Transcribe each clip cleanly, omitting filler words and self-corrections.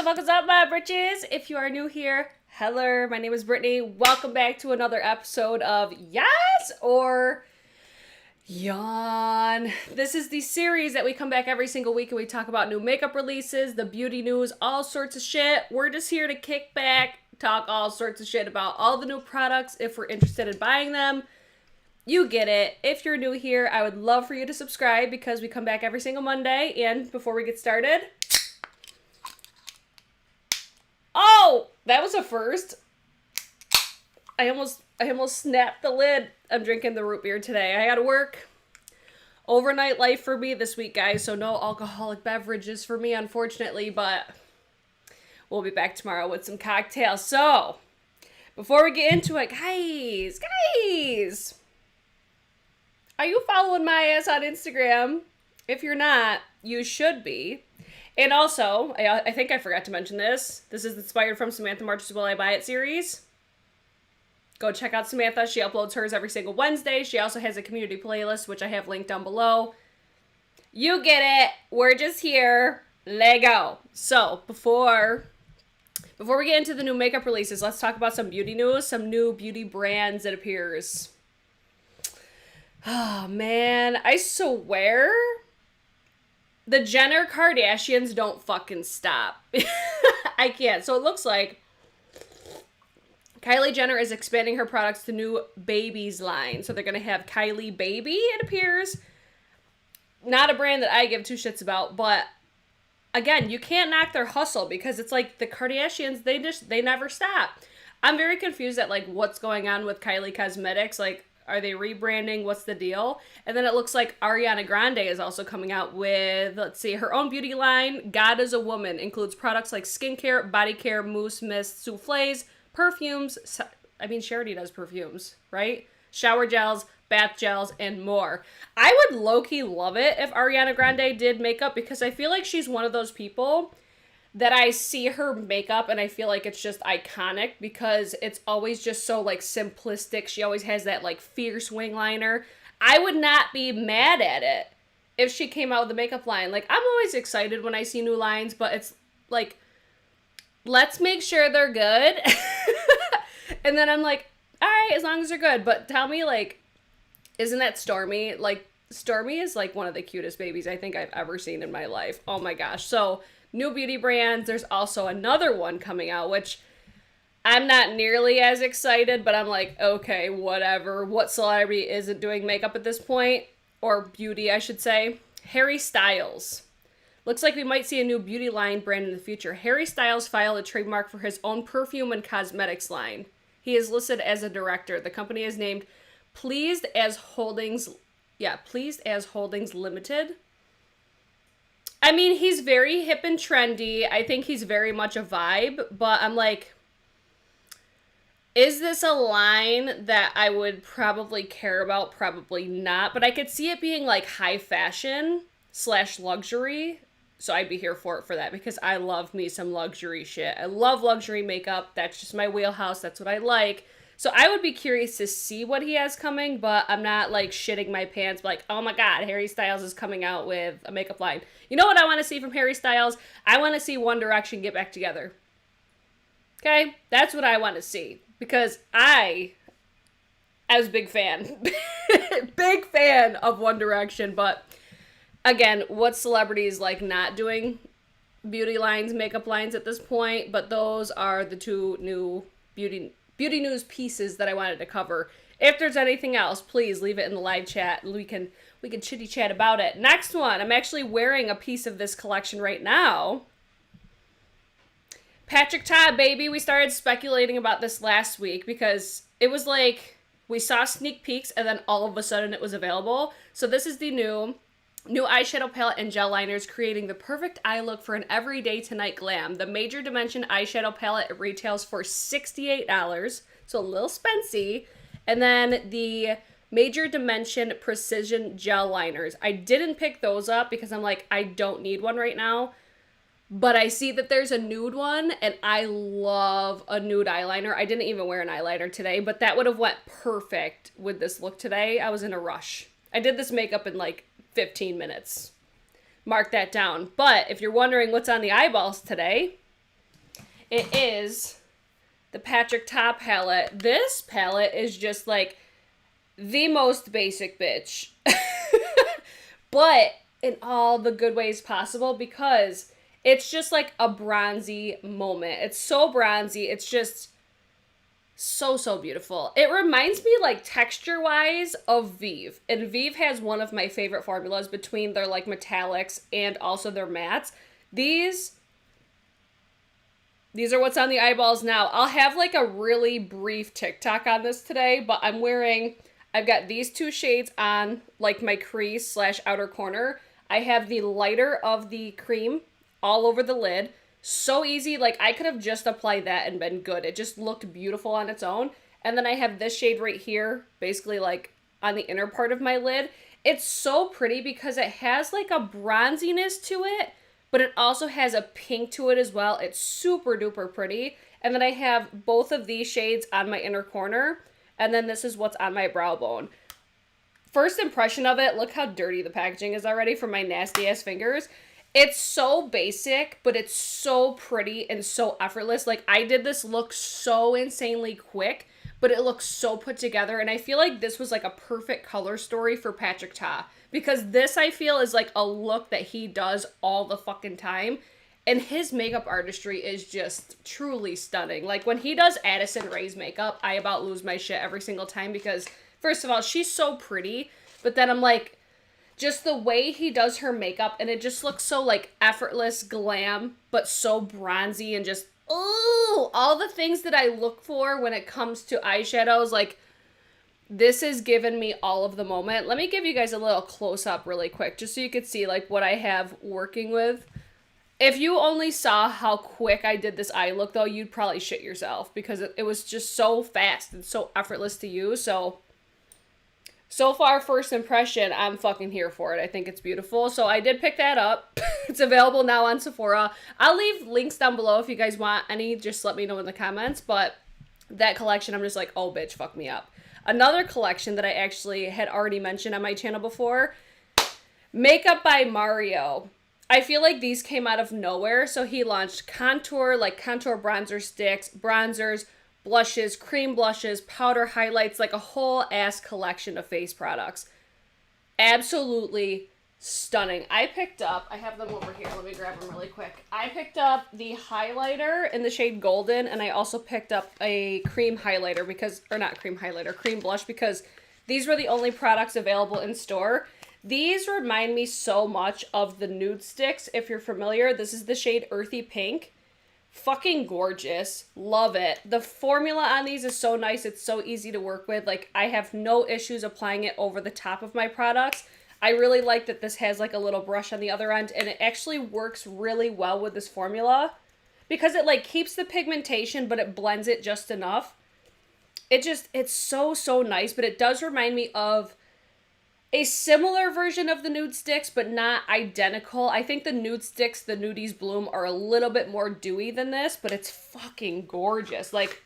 What's up, my britches? If you are new here, hello, my name is Brittany. Welcome back to another episode of Yassssss or Yawn. This is the series that we come back every single week and we talk about new makeup releases, the beauty news, all sorts of shit. We're just here to kick back, talk all sorts of shit about all the new products if we're interested in buying them. You get it. If you're new here, I would love for you to subscribe because we come back every single Monday. And before we get started... Oh, that was a first. I almost snapped the lid. I'm drinking the root beer today. I had to work. Overnight life for me this week, guys. So no alcoholic beverages for me, unfortunately. But we'll be back tomorrow with some cocktails. So, before we get into it, guys. Are you following my ass on Instagram? If you're not, you should be. And also, I think I forgot to mention this. This is inspired from Samantha March's Will I Buy It series. Go check out Samantha. She uploads hers every single Wednesday. She also has a community playlist, which I have linked down below. You get it. We're just here. Lego. So, before we get into the new makeup releases, let's talk about some beauty news. Some new beauty brands, it appears. Oh, man. I swear... The Jenner Kardashians don't fucking stop. I can't. So it looks like Kylie Jenner is expanding her products to new babies line. So they're going to have Kylie Baby, it appears. Not a brand that I give two shits about, but again, you can't knock their hustle because it's like the Kardashians, they never stop. I'm very confused at like what's going on with Kylie Cosmetics. Like, are they rebranding? What's the deal? And then it looks like Ariana Grande is also coming out with, let's see, her own beauty line. God is a Woman includes products like skincare, body care, mousse, mist, soufflés, perfumes. I mean, she already does perfumes, right? Shower gels, bath gels, and more. I would low-key love it if Ariana Grande did makeup because I feel like she's one of those people that I see her makeup and I feel like it's just iconic because it's always just so like simplistic. She always has that like fierce wing liner. I would not be mad at it if she came out with a makeup line. Like, I'm always excited when I see new lines, but it's like, let's make sure they're good. And then I'm like, all right, as long as they're good. But tell me, like, isn't that Stormy? Like, Stormy is like one of the cutest babies I think I've ever seen in my life. Oh my gosh. So, new beauty brands. There's also another one coming out, which I'm not nearly as excited, but I'm like, okay, whatever. What celebrity isn't doing makeup at this point? Or beauty, I should say. Harry Styles. Looks like we might see a new beauty line brand in the future. Harry Styles filed a trademark for his own perfume and cosmetics line. He is listed as a director. The company is named Pleased as Holdings Limited. I mean, he's very hip and trendy. I think he's very much a vibe, but I'm like, is this a line that I would probably care about? Probably not, but I could see it being like high fashion / luxury, so I'd be here for it for that because I love me some luxury shit. I love luxury makeup. That's just my wheelhouse. That's what I like. So I would be curious to see what he has coming, but I'm not like shitting my pants like, oh my god, Harry Styles is coming out with a makeup line. You know what I want to see from Harry Styles? I want to see One Direction get back together. Okay? That's what I want to see. Because I was a big fan. Big fan of One Direction, but again, what celebrities like not doing beauty lines, makeup lines at this point? But those are the two new beauty news pieces that I wanted to cover. If there's anything else, please leave it in the live chat. We can chitty chat about it. Next one, I'm actually wearing a piece of this collection right now. Patrick Ta, baby. We started speculating about this last week because it was like we saw sneak peeks and then all of a sudden it was available. So this is the new eyeshadow palette and gel liners creating the perfect eye look for an everyday tonight glam. The Major Dimension eyeshadow palette retails for $68, so a little spency. And then the Major Dimension Precision gel liners. I didn't pick those up because I'm like, I don't need one right now. But I see that there's a nude one, and I love a nude eyeliner. I didn't even wear an eyeliner today, but that would have went perfect with this look today. I was in a rush. I did this makeup in like 15 minutes. Mark that down. But if you're wondering what's on the eyeballs today, It is the Patrick Ta palette. This palette is just like the most basic bitch. But in all the good ways possible, because it's just like a bronzy moment. It's so bronzy. It's just so beautiful. It reminds me, like, texture-wise of Vive. And Vive has one of my favorite formulas between their, like, metallics and also their mattes. These are what's on the eyeballs now. I'll have, like, a really brief TikTok on this today, but I've got these two shades on, like, my crease / outer corner. I have the lighter of the cream all over the lid. So easy, like, I could have just applied that and been good. It just looked beautiful on its own. And then I have this shade right here, basically, like, on the inner part of my lid. It's so pretty because it has, like, a bronziness to it, but it also has a pink to it as well. It's super duper pretty. And then I have both of these shades on my inner corner, and then this is what's on my brow bone. First impression of it, look how dirty the packaging is already from my nasty ass fingers. It's so basic, but it's so pretty and so effortless. Like, I did this look so insanely quick, but it looks so put together. And I feel like this was like a perfect color story for Patrick Ta. Because this, I feel, is like a look that he does all the fucking time. And his makeup artistry is just truly stunning. Like, when he does Addison Rae's makeup, I about lose my shit every single time. Because, first of all, she's so pretty. But then I'm like, just the way he does her makeup, and it just looks so, like, effortless glam, but so bronzy and just, ooh, all the things that I look for when it comes to eyeshadows. Like, this has given me all of the moment. Let me give you guys a little close-up really quick, just so you could see, like, what I have working with. If you only saw how quick I did this eye look, though, you'd probably shit yourself, because it was just so fast and so effortless to use. So far, first impression, I'm fucking here for it. I think it's beautiful. So I did pick that up. It's available now on Sephora. I'll leave links down below if you guys want any. Just let me know in the comments. But that collection, I'm just like, oh, bitch, fuck me up. Another collection that I actually had already mentioned on my channel before, Makeup by Mario. I feel like these came out of nowhere. So he launched contour, like contour bronzer sticks, bronzers, blushes, cream blushes, powder highlights, like a whole ass collection of face products. Absolutely stunning. I have them over here. Let me grab them really quick. I picked up the highlighter in the shade Golden, and I also picked up a cream highlighter cream blush, because these were the only products available in store. These remind me so much of the nude sticks, if you're familiar. This is the shade Earthy Pink. Fucking gorgeous. Love it. The formula on these is so nice. It's so easy to work with. Like, I have no issues applying it over the top of my products. I really like that this has like a little brush on the other end, and it actually works really well with this formula because it like keeps the pigmentation, but it blends it just enough. It's so nice, but it does remind me of a similar version of the nude sticks, but not identical. I think the nude sticks, the Nudies Bloom, are a little bit more dewy than this, but it's fucking gorgeous. Like,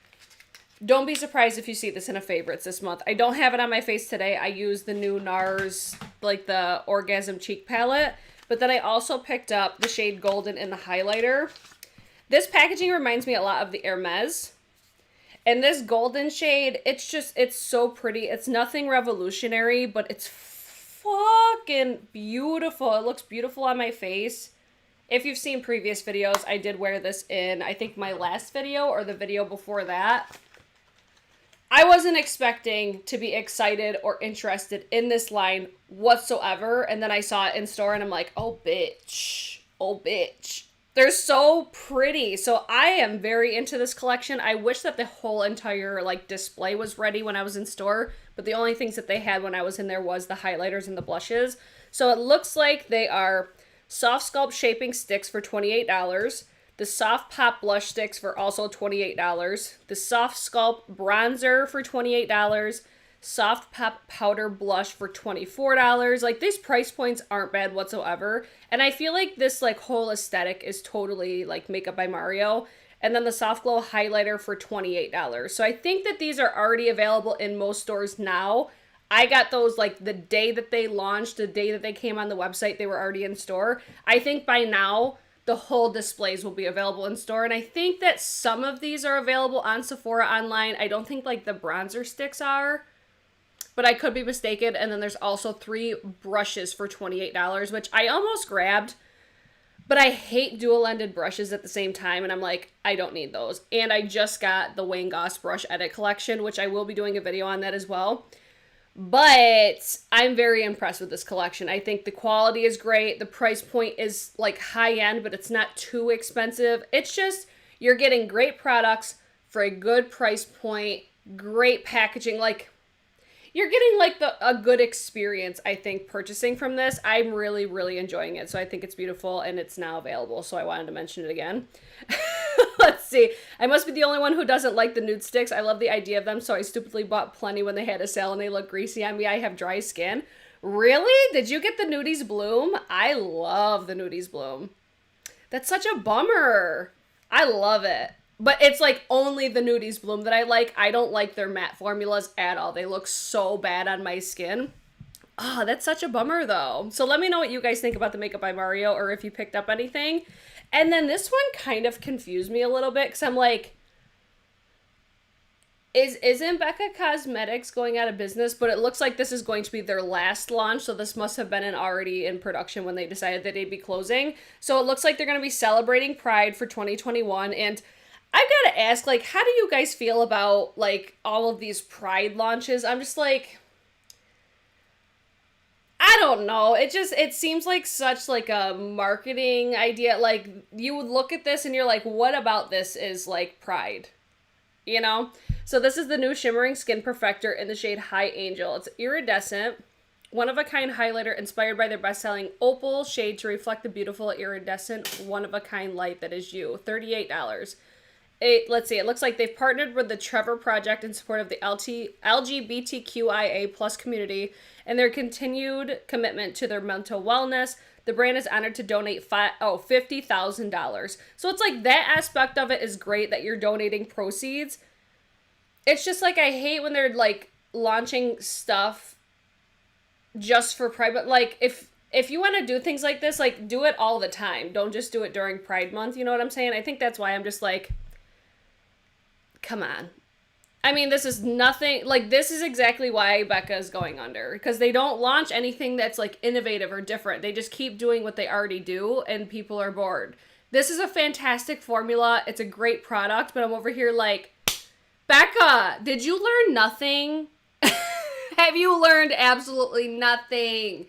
don't be surprised if you see this in a favorites this month. I don't have it on my face today. I use the new NARS, like the Orgasm Cheek palette, but then I also picked up the shade Golden in the highlighter. This packaging reminds me a lot of the Hermes. And this golden shade, it's so pretty. It's nothing revolutionary, but it's fucking beautiful. It looks beautiful on my face. If you've seen previous videos, I did wear this in, I think, my last video or the video before that. I wasn't expecting to be excited or interested in this line whatsoever. And then I saw it in store and I'm like, oh, bitch. Oh, bitch. They're so pretty. So I am very into this collection. I wish that the whole entire like display was ready when I was in store, but the only things that they had when I was in there was the highlighters and the blushes. So it looks like they are Soft Sculpt Shaping Sticks for $28. The Soft Pop Blush Sticks for also $28. The Soft Sculpt Bronzer for $28. Soft Pop Powder Blush for $24. Like, these price points aren't bad whatsoever. And I feel like this, like, whole aesthetic is totally, like, Makeup by Mario. And then the Soft Glow Highlighter for $28. So I think that these are already available in most stores now. I got those, like, the day that they launched, the day that they came on the website, they were already in store. I think by now, the whole displays will be available in store. And I think that some of these are available on Sephora online. I don't think like the bronzer sticks are, but I could be mistaken. And then there's also 3 brushes for $28, which I almost grabbed, but I hate dual-ended brushes at the same time. And I'm like, I don't need those. And I just got the Wayne Goss Brush Edit Collection, which I will be doing a video on that as well. But I'm very impressed with this collection. I think the quality is great. The price point is like high end, but it's not too expensive. It's just, you're getting great products for a good price point, great packaging. Like, you're getting like a good experience, I think, purchasing from this. I'm really, really enjoying it. So I think it's beautiful, and it's now available. So I wanted to mention it again. Let's see. I must be the only one who doesn't like the nude sticks. I love the idea of them, so I stupidly bought plenty when they had a sale and they look greasy on me. I have dry skin. Really? Did you get the Nudies Bloom? I love the Nudies Bloom. That's such a bummer. I love it. But it's like only the Nudies Bloom that I like. I don't like their matte formulas at all. They look so bad on my skin. Oh, that's such a bummer though. So let me know what you guys think about the Makeup by Mario, or if you picked up anything. And then this one kind of confused me a little bit, because I'm like, isn't BECCA Cosmetics going out of business? But it looks like this is going to be their last launch, so this must have been already in production when they decided that they'd be closing. So it looks like they're going to be celebrating Pride for 2021, and I've got to ask, like, how do you guys feel about, like, all of these Pride launches? I'm just like, I don't know. It seems like such like a marketing idea. Like, you would look at this and you're like, what about this is like Pride? You know? So this is the new Shimmering Skin Perfector in the shade High Angel. It's iridescent, one-of-a-kind highlighter inspired by their best-selling Opal shade to reflect the beautiful iridescent one-of-a-kind light that is you. $38. Let's see, it looks like they've partnered with the Trevor Project in support of the LGBTQIA plus community and their continued commitment to their mental wellness. The brand is honored to donate $50,000. So it's like that aspect of it is great that you're donating proceeds. It's just like I hate when they're like launching stuff just for Pride. But like if you want to do things like this, like do it all the time. Don't just do it during Pride Month. You know what I'm saying? I think that's why I'm just like, come on. I mean, this is nothing, like, this is exactly why BECCA is going under, because they don't launch anything that's, like, innovative or different. They just keep doing what they already do, and people are bored. This is a fantastic formula. It's a great product, but I'm over here like, BECCA, did you learn nothing? Have you learned absolutely nothing?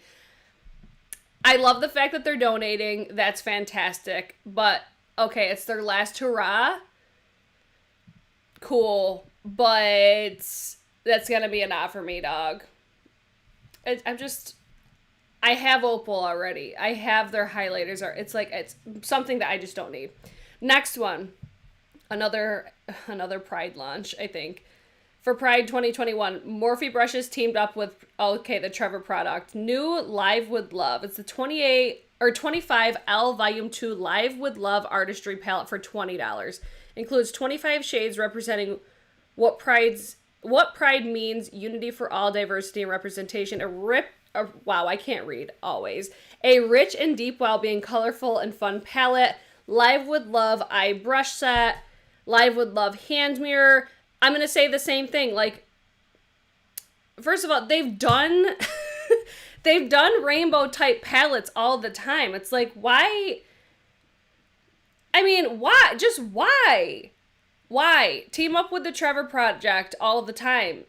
I love the fact that they're donating. That's fantastic. But, okay, it's their last hurrah. Cool. But that's gonna be a not for me, dog. I have Opal already. I have their highlighters. It's like, it's something that I just don't need. Next one. Another Pride launch, I think. For Pride 2021, Morphe brushes teamed up with, the Trevor product. New Live with Love. It's the 25L Volume 2 Live with Love Artistry Palette for $20. Includes 25 shades representing what Pride means, unity for all, diversity and representation. Wow, I can't read, always. A rich and deep while being colorful and fun palette. Live with Love eye brush set. Live with Love hand mirror. I'm going to say the same thing. Like, first of all, they've done rainbow type palettes all the time. It's like, why? I mean, why? Just why? Why? Team up with the Trevor Project all the time.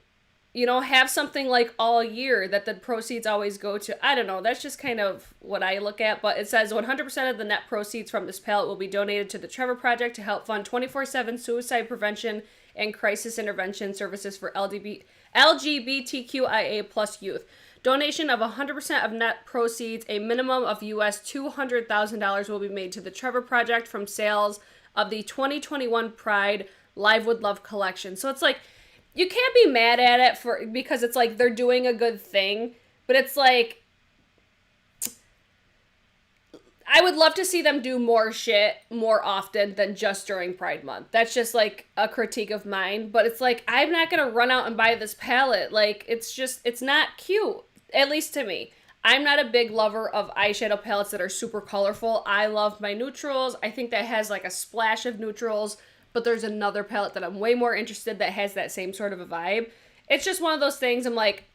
You know, have something like all year that the proceeds always go to. I don't know. That's just kind of what I look at. But it says 100% of the net proceeds from this palette will be donated to the Trevor Project to help fund 24/7 suicide prevention and crisis intervention services for LGBTQIA plus youth. Donation of 100% of net proceeds, a minimum of US $200,000 will be made to the Trevor Project from sales of the 2021 Pride Live with Love collection. So it's like, you can't be mad at it because it's like they're doing a good thing, but it's like, I would love to see them do more shit more often than just during Pride Month. That's just like a critique of mine, but it's like, I'm not going to run out and buy this palette. Like, it's not cute, at least to me. I'm not a big lover of eyeshadow palettes that are super colorful. I love my neutrals. I think that has like a splash of neutrals, but there's another palette that I'm way more interested that has that same sort of a vibe. It's just one of those things I'm like,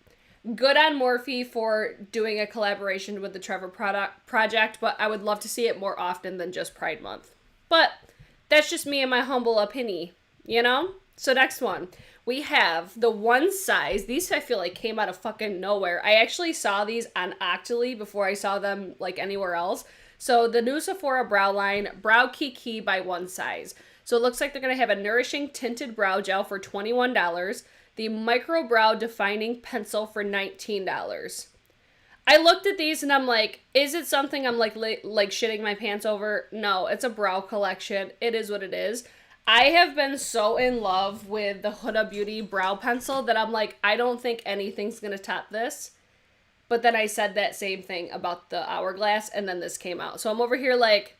good on Morphe for doing a collaboration with the Trevor project, but I would love to see it more often than just Pride Month. But that's just me and my humble opinion, you know? So next one, we have the one size. These I feel like came out of fucking nowhere. I actually saw these on Octoly before I saw them like anywhere else. So the new Sephora brow line, BrowKiki by One Size. So it looks like they're going to have a Nourishing Tinted Brow Gel for $21. The Micro Brow Defining Pencil for $19. I looked at these and I'm like, is it something I'm like shitting my pants over? No, it's a brow collection. It is what it is. I have been so in love with the Huda Beauty brow pencil that I'm like, I don't think anything's going to top this. But then I said that same thing about the Hourglass and then this came out. So I'm over here like,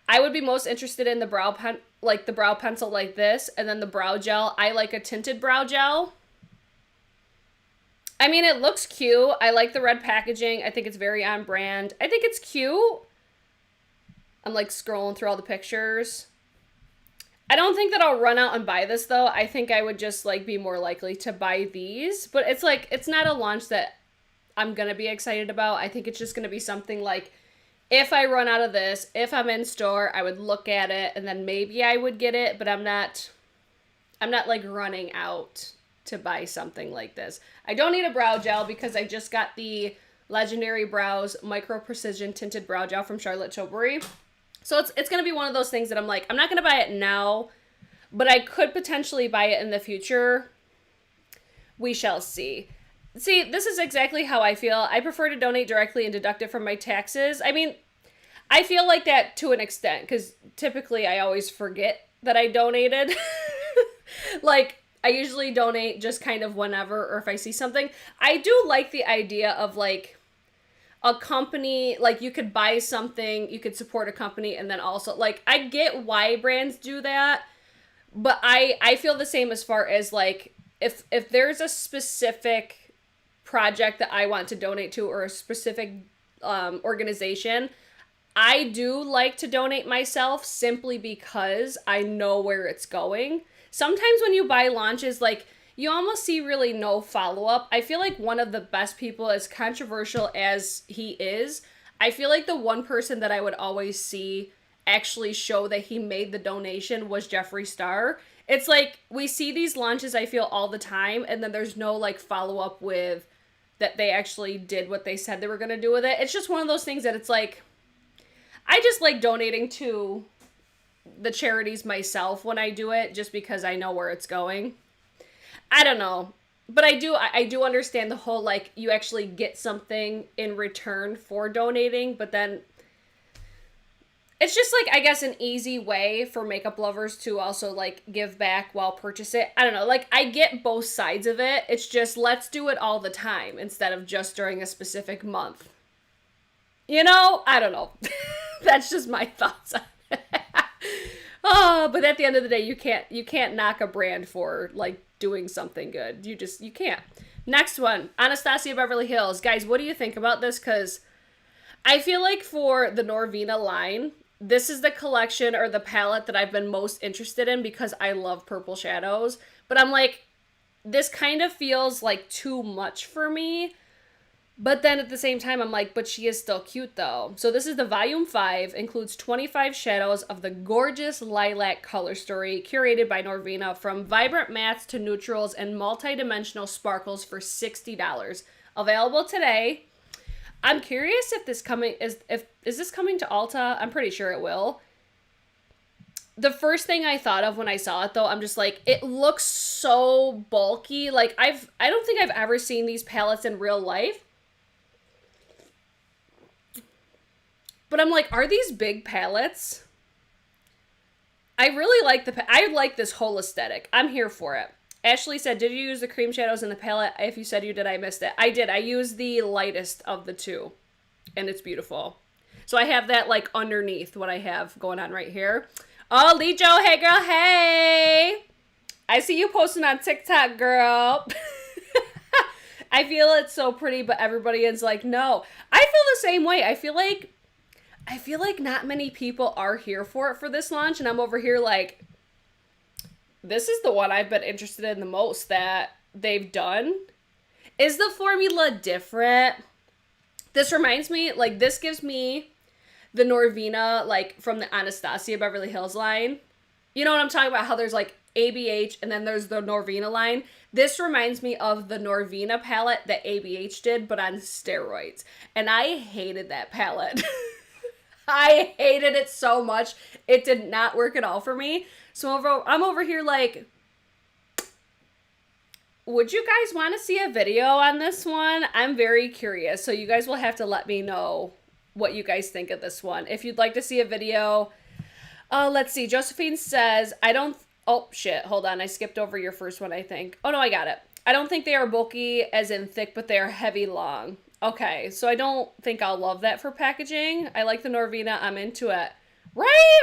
I would be most interested in the brow pencil like this, and then the brow gel. I like a tinted brow gel. I mean, it looks cute. I like the red packaging. I think it's very on brand. I think it's cute. I'm like scrolling through all the pictures. I don't think that I'll run out and buy this though. I think I would just like be more likely to buy these, but it's like, it's not a launch that I'm going to be excited about. I think it's just going to be something like, if I run out of this, if I'm in store, I would look at it and then maybe I would get it, but I'm not like running out to buy something like this. I don't need a brow gel because I just got the Legendary Brows Micro Precision Tinted Brow Gel from Charlotte Tilbury. So it's going to be one of those things that I'm like, I'm not going to buy it now, but I could potentially buy it in the future. We shall see. See, this is exactly how I feel. I prefer to donate directly and deduct it from my taxes. I mean, I feel like that to an extent, because typically I always forget that I donated. Like, I usually donate just kind of whenever, or if I see something. I do like the idea of, like, a company, like, you could buy something, you could support a company, and then also, like, I get why brands do that, but I feel the same as far as, like, if there's a specific project that I want to donate to or a specific organization, I do like to donate myself simply because I know where it's going. Sometimes when you buy launches, like, you almost see really no follow-up. I feel like one of the best people, as controversial as he is, I feel like the one person that I would always see actually show that he made the donation was Jeffree Star. It's like, we see these launches, I feel, all the time, and then there's no, like, follow-up with that they actually did what they said they were going to do with it. It's just one of those things that it's like, I just like donating to the charities myself when I do it, just because I know where it's going. I don't know. But I do understand the whole, like, you actually get something in return for donating, but then it's just, like, I guess an easy way for makeup lovers to also, like, give back while purchase it. I don't know. Like, I get both sides of it. It's just, let's do it all the time instead of just during a specific month. You know? I don't know. That's just my thoughts on it. Oh, but at the end of the day, you can't knock a brand for, like, doing something good. You can't. Next one. Anastasia Beverly Hills. Guys, what do you think about this? Because I feel like for the NORVINA line, this is the collection or the palette that I've been most interested in because I love purple shadows. But I'm like, this kind of feels like too much for me. But then at the same time, I'm like, but she is still cute though. So this is the Volume 5, includes 25 shadows of the gorgeous lilac color story, curated by NORVINA, from vibrant mattes to neutrals and multi-dimensional sparkles for $60. Available today. I'm curious if this is this coming to Ulta? I'm pretty sure it will. The first thing I thought of when I saw it though, I'm just like, it looks so bulky. Like I don't think I've ever seen these palettes in real life. But I'm like, are these big palettes? I really like I like this whole aesthetic. I'm here for it. Ashley said, did you use the cream shadows in the palette? If you said you did, I missed it. I did. I used the lightest of the two. And it's beautiful. So I have that, like, underneath what I have going on right here. Oh, Lee Jo, hey, girl, hey! I see you posting on TikTok, girl. I feel it's so pretty, but everybody is like, no. I feel the same way. I feel like not many people are here for it for this launch, and I'm over here like, this is the one I've been interested in the most that they've done. Is the formula different? This reminds me, like, this gives me the NORVINA, like, from the Anastasia Beverly Hills line. You know what I'm talking about? How there's, like, ABH, and then there's the NORVINA line. This reminds me of the NORVINA palette that ABH did, but on steroids. And I hated that palette. I hated it so much. It did not work at all for me. So I'm over here like, would you guys want to see a video on this one? I'm very curious. So you guys will have to let me know what you guys think of this one. If you'd like to see a video, let's see. Josephine says, oh, shit. Hold on. I skipped over your first one, I think. Oh, no, I got it. I don't think they are bulky as in thick, but they are heavy long. Okay, so I don't think I'll love that for packaging. I like the NORVINA. I'm into it. Right?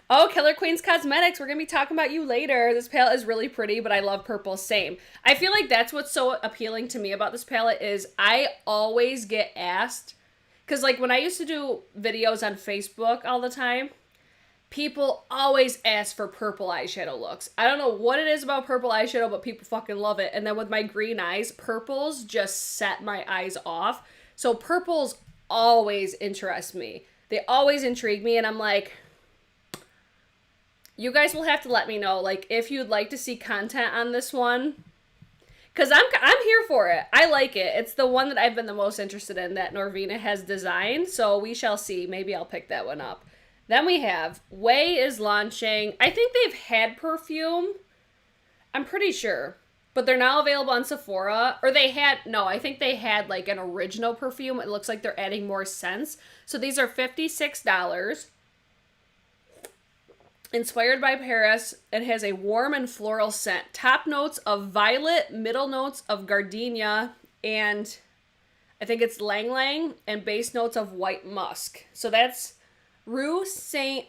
Oh, Killer Queens Cosmetics. We're going to be talking about you later. This palette is really pretty, but I love purple. Same. I feel like that's what's so appealing to me about this palette is I always get asked, because like when I used to do videos on Facebook all the time, people always ask for purple eyeshadow looks. I don't know what it is about purple eyeshadow, but people fucking love it. And then with my green eyes, purples just set my eyes off. So purples always interest me. They always intrigue me, and I'm like, you guys will have to let me know, like, if you'd like to see content on this one. Because I'm here for it. I like it. It's the one that I've been the most interested in that NORVINA has designed. So we shall see. Maybe I'll pick that one up. Then we have OAUI is launching. I think they've had Perfume. I'm pretty sure. But they're now available on Sephora. Or they had, no, I think they had like an original Perfume. It looks like they're adding more scents. So these are $56. Inspired by Paris. It has a warm and floral scent. Top notes of violet, middle notes of gardenia, and I think it's Lang Lang, and base notes of white musk. So that's Rue Saint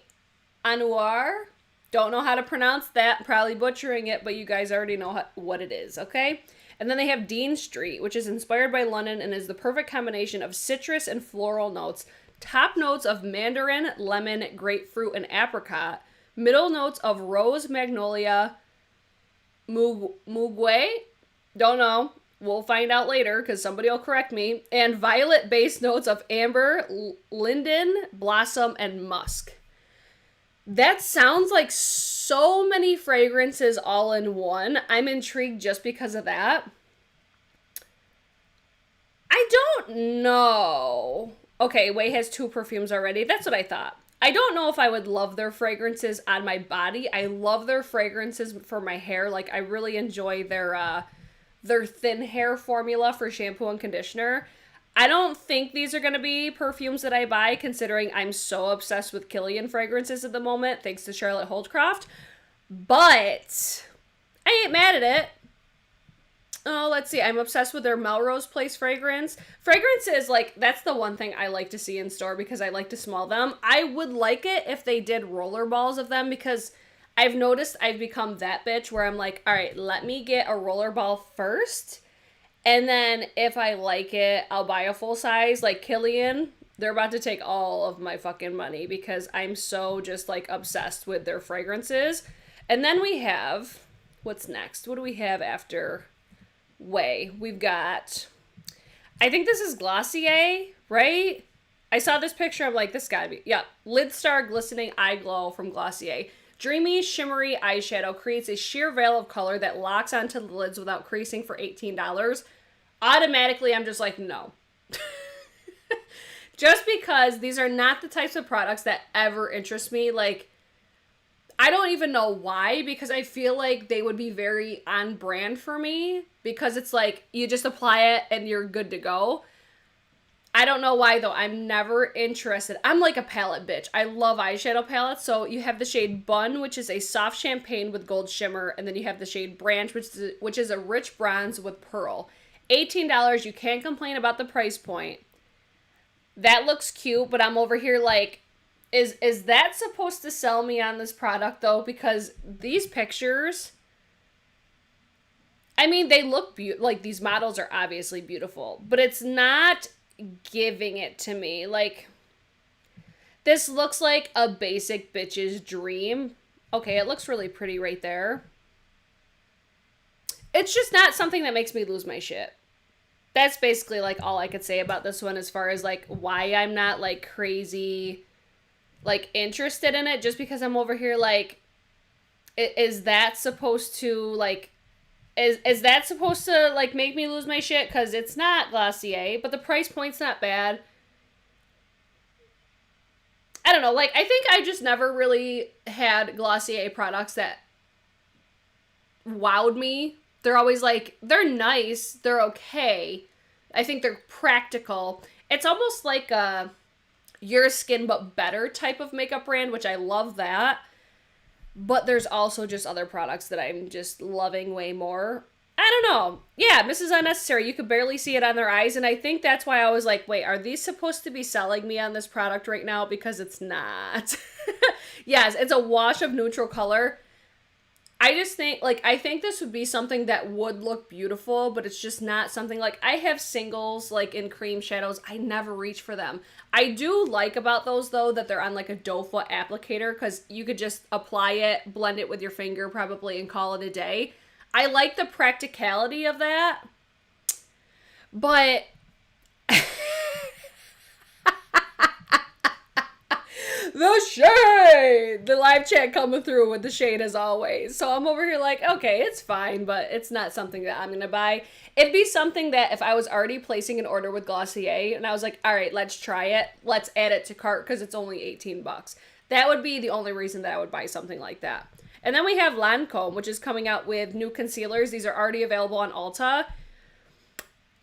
Anouar. Don't know how to pronounce that. Probably butchering it, but you guys already know what it is, okay? And then they have Dean Street, which is inspired by London and is the perfect combination of citrus and floral notes. Top notes of mandarin, lemon, grapefruit, and apricot. Middle notes of rose, magnolia, muguet. Don't know. We'll find out later because somebody will correct me. And violet base notes of amber, linden, blossom, and musk. That sounds like so many fragrances all in one. I'm intrigued just because of that. I don't know. Okay, OAUI has 2 perfumes already. That's what I thought. I don't know if I would love their fragrances on my body. I love their fragrances for my hair. Like, I really enjoy their thin hair formula for shampoo and conditioner. I don't think these are going to be perfumes that I buy, considering I'm so obsessed with Kilian fragrances at the moment, thanks to Charlotte Holdcroft. But I ain't mad at it. Oh, let's see. I'm obsessed with their Melrose Place fragrance. Fragrances, like, that's the one thing I like to see in store because I like to smell them. I would like it if they did roller balls of them because I've noticed I've become that bitch where I'm like, all right, let me get a roller ball first. And then if I like it, I'll buy a full size. Like Kilian, they're about to take all of my fucking money because I'm so just, like, obsessed with their fragrances. And then we have, what's next? What do we have after OAUI? We've got, I think this is Glossier, right? I saw this picture, I'm like, this gotta be, yeah. Lidstar Glistening Eye Glow from Glossier. Dreamy, shimmery eyeshadow creates a sheer veil of color that locks onto the lids without creasing for $18. Automatically, I'm just like, no. Just because these are not the types of products that ever interest me. Like, I don't even know why, because I feel like they would be very on brand for me, because it's like, you just apply it and you're good to go. I don't know why, though. I'm never interested. I'm like a palette bitch. I love eyeshadow palettes. So you have the shade Bun, which is a soft champagne with gold shimmer. And then you have the shade Branch, which is a rich bronze with pearl. $18. You can't complain about the price point. That looks cute, but I'm over here like, is that supposed to sell me on this product, though? Because these pictures, I mean, they look like these models are obviously beautiful, but it's not giving it to me. Like, this looks like a basic bitch's dream. Okay, it looks really pretty right there. It's just not something that makes me lose my shit. That's basically, like, all I could say about this one as far as, like, why I'm not, like, crazy, like, interested in it. Just because I'm over here, like, is that supposed to, like, is that supposed to, like, make me lose my shit? Because it's not Glossier, but the price point's not bad. I don't know, like, I think I just never really had Glossier products that wowed me. They're always, like, they're nice, they're okay. I think they're practical. It's almost like a Your Skin But Better type of makeup brand, which I love that. But there's also just other products that I'm just loving way more. I don't know. Yeah, Mrs. Unnecessary. You could barely see it on their eyes. And I think that's why I was like, wait, are these supposed to be selling me on this product right now? Because it's not. Yes, it's a wash of neutral color. I just think, like, I think this would be something that would look beautiful, but it's just not something, like, I have singles, like, in cream shadows. I never reach for them. I do like about those, though, that they're on, like, a doe foot applicator, because you could just apply it, blend it with your finger, probably, and call it a day. I like the practicality of that, but the shade! The live chat coming through with the shade as always. So I'm over here like, okay, it's fine, but it's not something that I'm going to buy. It'd be something that if I was already placing an order with Glossier and I was like, all right, let's try it. Let's add it to cart because it's only 18 bucks. That would be the only reason that I would buy something like that. And then we have Lancome, which is coming out with new concealers. These are already available on Ulta.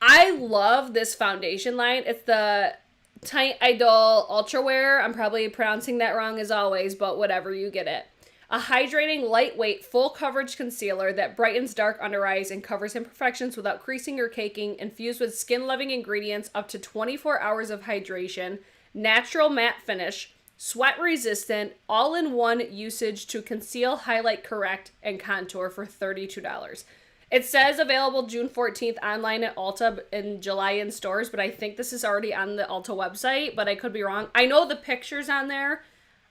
I love this foundation line. It's the Teint Idole Ultra Wear. I'm probably pronouncing that wrong as always, but whatever, you get it. A hydrating, lightweight, full coverage concealer that brightens dark under eyes and covers imperfections without creasing or caking, infused with skin-loving ingredients, up to 24 hours of hydration, natural matte finish, sweat-resistant, all-in-one usage to conceal, highlight, correct, and contour for $32. It says available June 14th online at Ulta, in July in stores, but I think this is already on the Ulta website, but I could be wrong. I know the picture's on there.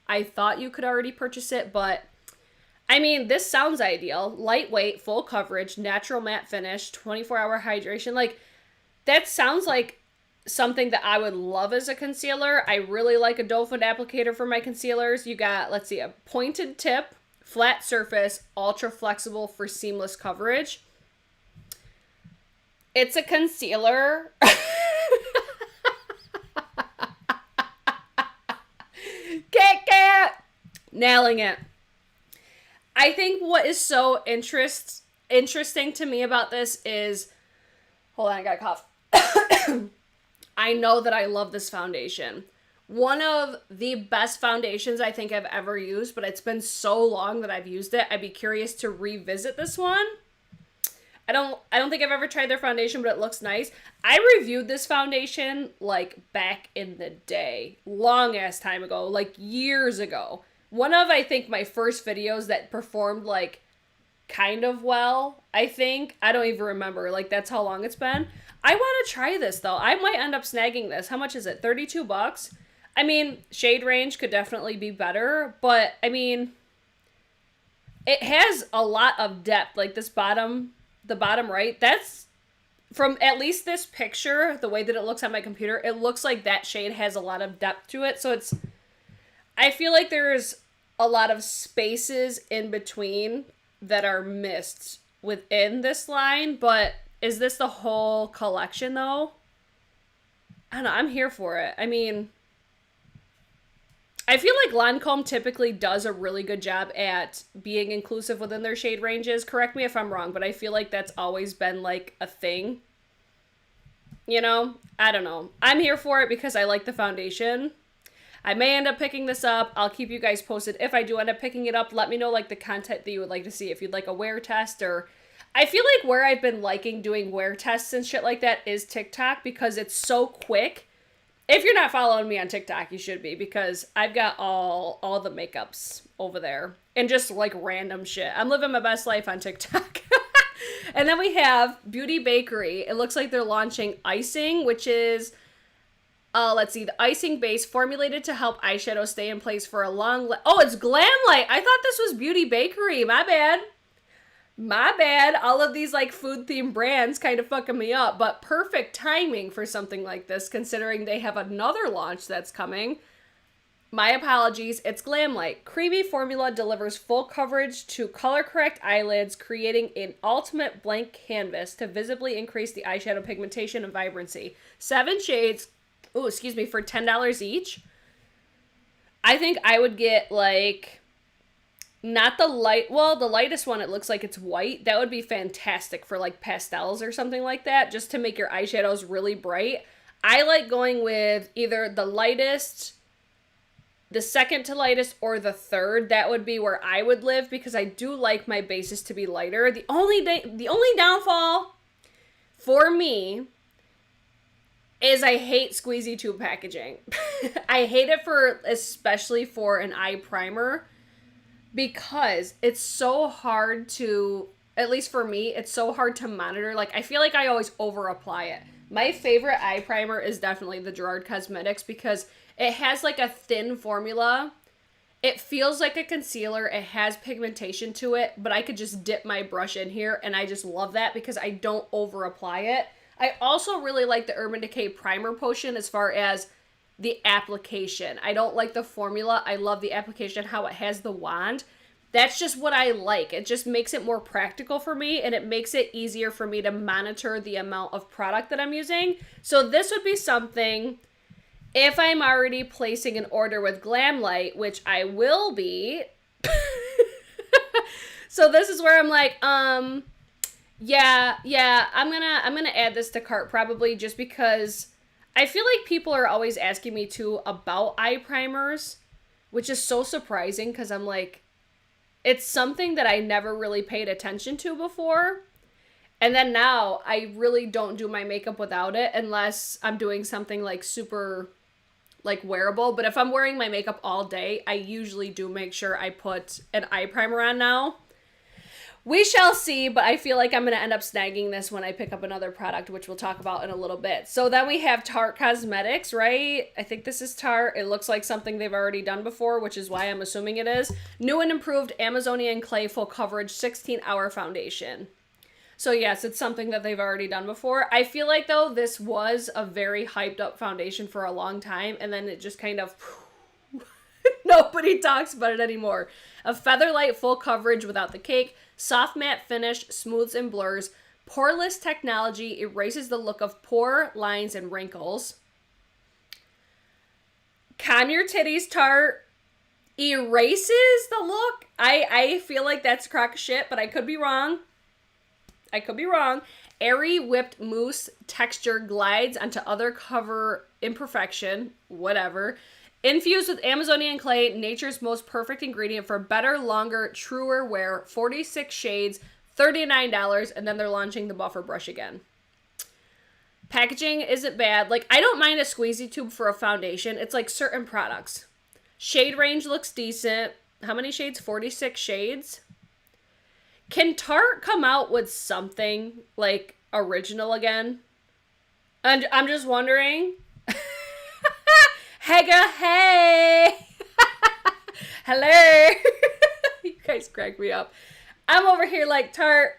I thought you could already purchase it, but I mean, this sounds ideal. Lightweight, full coverage, natural matte finish, 24-hour hydration. Like, that sounds like something that I would love as a concealer. I really like a doe foot applicator for my concealers. You got, let's see, a pointed tip, flat surface, ultra flexible for seamless coverage. It's a concealer. Cat. Nailing it. I think what is so interesting to me about this is, hold on, I got a cough. I know that I love this foundation. One of the best foundations I think I've ever used, but it's been so long that I've used it. I'd be curious to revisit this one. I don't think I've ever tried their foundation, but it looks nice. I reviewed this foundation, like, back in the day. Long ass time ago. Like, years ago. One of, I think, my first videos that performed, like, kind of well, I think. I don't even remember. Like, that's how long it's been. I want to try this, though. I might end up snagging this. How much is it? 32 bucks? I mean, shade range could definitely be better, but, I mean, it has a lot of depth. Like, this bottom... the bottom right, that's from at least this picture, the way that it looks on my computer, it looks like that shade has a lot of depth to it. So it's, I feel like there's a lot of spaces in between that are missed within this line, but is this the whole collection though? I don't know, I'm here for it. I mean, I feel like Lancome typically does a really good job at being inclusive within their shade ranges. Correct me if I'm wrong, but I feel like that's always been, like, a thing. You know? I don't know. I'm here for it because I like the foundation. I may end up picking this up. I'll keep you guys posted. If I do end up picking it up, let me know, like, the content that you would like to see. If you'd like a wear test, or... I feel like where I've been liking doing wear tests and shit like that is TikTok, because it's so quick. If you're not following me on TikTok, you should be, because I've got all the makeups over there and just, like, random shit. I'm living my best life on TikTok. And then we have Beauty Bakery. It looks like they're launching Eye-cing, which is, let's see, the Eye-cing base formulated to help eyeshadow stay in place for a long... Oh, it's Glamlite. I thought this was Beauty Bakery. My bad. My bad. All of these like food themed brands kind of fucking me up, but perfect timing for something like this considering they have another launch that's coming. My apologies. It's Glamlite. Creamy formula delivers full coverage to color correct eyelids, creating an ultimate blank canvas to visibly increase the eyeshadow pigmentation and vibrancy. 7 shades, oh, excuse me, for $10 each. I think I would get like, not the light, well, the lightest one, it looks like it's white. That would be fantastic for like pastels or something like that, just to make your eyeshadows really bright. I like going with either the lightest, the second to lightest, or the third. That would be where I would live because I do like my bases to be lighter. The only downfall for me is I hate squeezy tube packaging. I hate it especially for an eye primer because it's so hard to, at least for me, it's so hard to monitor. Like, I feel like I always over apply it. My favorite eye primer is definitely the Gerard Cosmetics because it has like a thin formula. It feels like a concealer. It has pigmentation to it, but I could just dip my brush in here and I just love that because I don't over apply it. I also really like the Urban Decay Primer Potion as far as the application. I don't like the formula. I love the application, how it has the wand. That's just what I like. It just makes it more practical for me and it makes it easier for me to monitor the amount of product that I'm using. So this would be something, if I'm already placing an order with Glamlite, which I will be. So this is where I'm like, yeah, I'm gonna add this to cart probably just because I feel like people are always asking me too about eye primers, which is so surprising because I'm like, it's something that I never really paid attention to before. And then now I really don't do my makeup without it unless I'm doing something like super like wearable. But if I'm wearing my makeup all day, I usually do make sure I put an eye primer on now. We shall see, but I feel like I'm going to end up snagging this when I pick up another product, which we'll talk about in a little bit. So then we have Tarte Cosmetics, right? I think this is Tarte. It looks like something they've already done before, which is why I'm assuming it is. New and improved Amazonian Clay Full Coverage 16-Hour Foundation. So yes, it's something that they've already done before. I feel like, though, this was a very hyped up foundation for a long time, and then it just kind of... nobody talks about it anymore. A featherlight full coverage without the cake. Soft matte finish, smooths and blurs. Poreless technology erases the look of pore, lines, and wrinkles. Calm Your Titties Tarte erases the look. I feel like that's a crock of shit, but I could be wrong. Airy whipped mousse texture glides onto other cover imperfection, whatever. Infused with Amazonian clay, nature's most perfect ingredient for better, longer, truer wear. 46 shades, $39, and then they're launching the buffer brush again. Packaging isn't bad. Like, I don't mind a squeezy tube for a foundation. It's like certain products. Shade range looks decent. How many shades? 46 shades. Can Tarte come out with something, like, original again? And I'm just wondering... Hega, hey! Hello! You guys crack me up. I'm over here like, Tarte,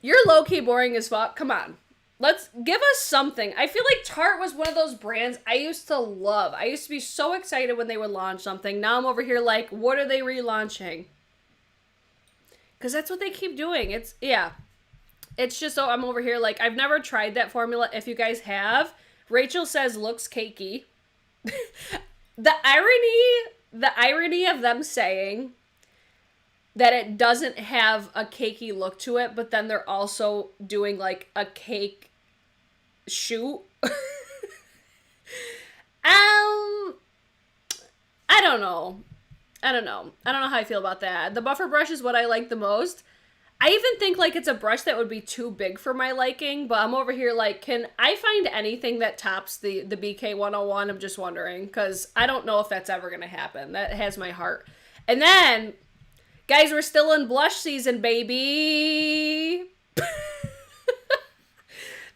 you're low-key boring as fuck. Come on. Let's give us something. I feel like Tarte was one of those brands I used to love. I used to be so excited when they would launch something. Now I'm over here like, what are they relaunching? Because that's what they keep doing. It's just so I'm over here like, I've never tried that formula. If you guys have... Rachel says looks cakey. The irony of them saying that it doesn't have a cakey look to it, but then they're also doing like a cake shoot. I don't know. I don't know how I feel about that. The buffer brush is what I like the most. I even think, like, it's a brush that would be too big for my liking, but I'm over here, like, can I find anything that tops the BK 101? I'm just wondering, because I don't know if that's ever going to happen. That has my heart. And then, Guys, we're still in blush season, baby.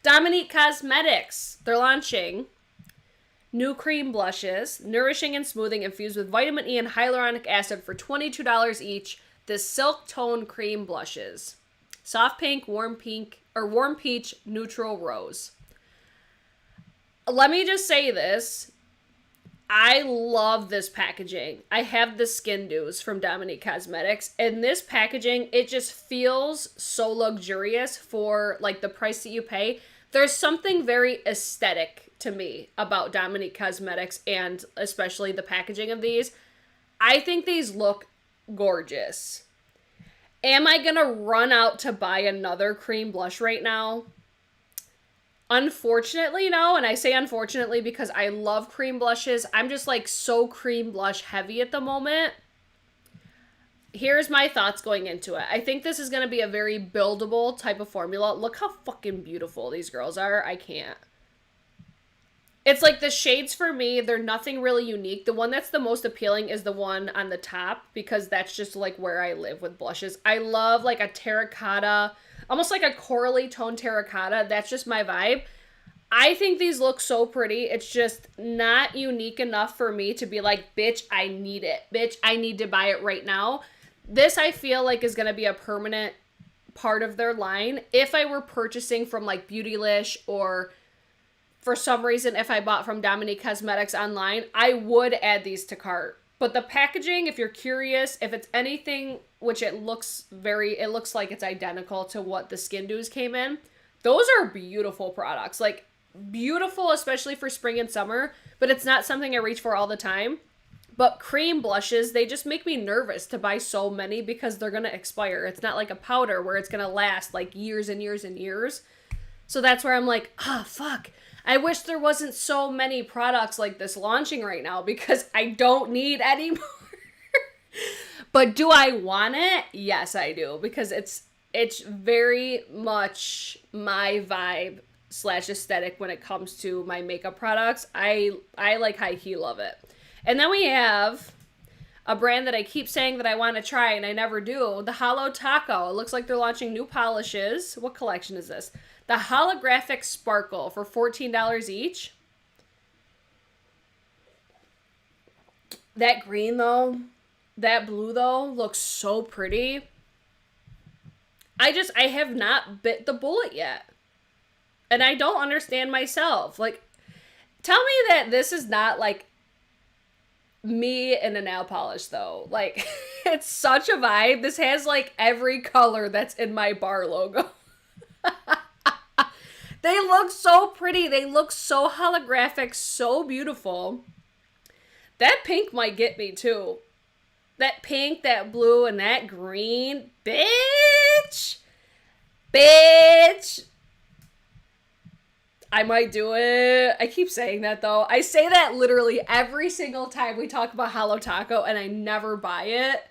Dominique Cosmetics. They're launching new cream blushes, nourishing and smoothing, infused with vitamin E and hyaluronic acid for $22 each. The Silk Tone Cream Blushes. Soft pink, warm peach, neutral rose. Let me just say this. I love this packaging. I have the Skin Dews from Dominique Cosmetics, and this packaging, it just feels so luxurious for like the price that you pay. There's something very aesthetic to me about Dominique Cosmetics and especially the packaging of these. I think these look gorgeous. Am I gonna run out to buy another cream blush right now? Unfortunately, no. And I say unfortunately because I love cream blushes. I'm just like so cream blush heavy at the moment. Here's my thoughts going into it. I think this is going to be a very buildable type of formula. Look how fucking beautiful these girls are. I can't. It's like the shades for me, they're nothing really unique. The one that's the most appealing is the one on the top because that's just like where I live with blushes. I love like a terracotta, almost like a corally tone terracotta. That's just my vibe. I think these look so pretty. It's just not unique enough for me to be like, bitch, I need it. Bitch, I need to buy it right now. This I feel like is going to be a permanent part of their line. If I were purchasing from like Beautylish or for some reason if I bought from Dominique Cosmetics online, I would add these to cart. But the packaging, if you're curious, if it's anything, which it looks like it's identical to what the Skin Dews came in, those are beautiful products. Like, beautiful, especially for spring and summer, but it's not something I reach for all the time. But cream blushes, they just make me nervous to buy so many because they're going to expire. It's not like a powder where it's going to last like years and years and years. So that's where I'm like, fuck. I wish there wasn't so many products like this launching right now because I don't need any more. But do I want it? Yes, I do, because it's very much my vibe / aesthetic when it comes to my makeup products. I like high key love it. And then we have a brand that I keep saying that I want to try and I never do, the HOLO Taco. It looks like they're launching new polishes. What collection is this? The Holographic Sparkle for $14 each. That green though, that blue though, looks so pretty. I have not bit the bullet yet. And I don't understand myself. Like, tell me that this is not like me in a nail polish though. Like, it's such a vibe. This has like every color that's in my bar logo. They look so pretty. They look so holographic, so beautiful. That pink might get me too. That pink, that blue, and that green. Bitch! Bitch! I might do it. I keep saying that though. I say that literally every single time we talk about HOLO Taco and I never buy it.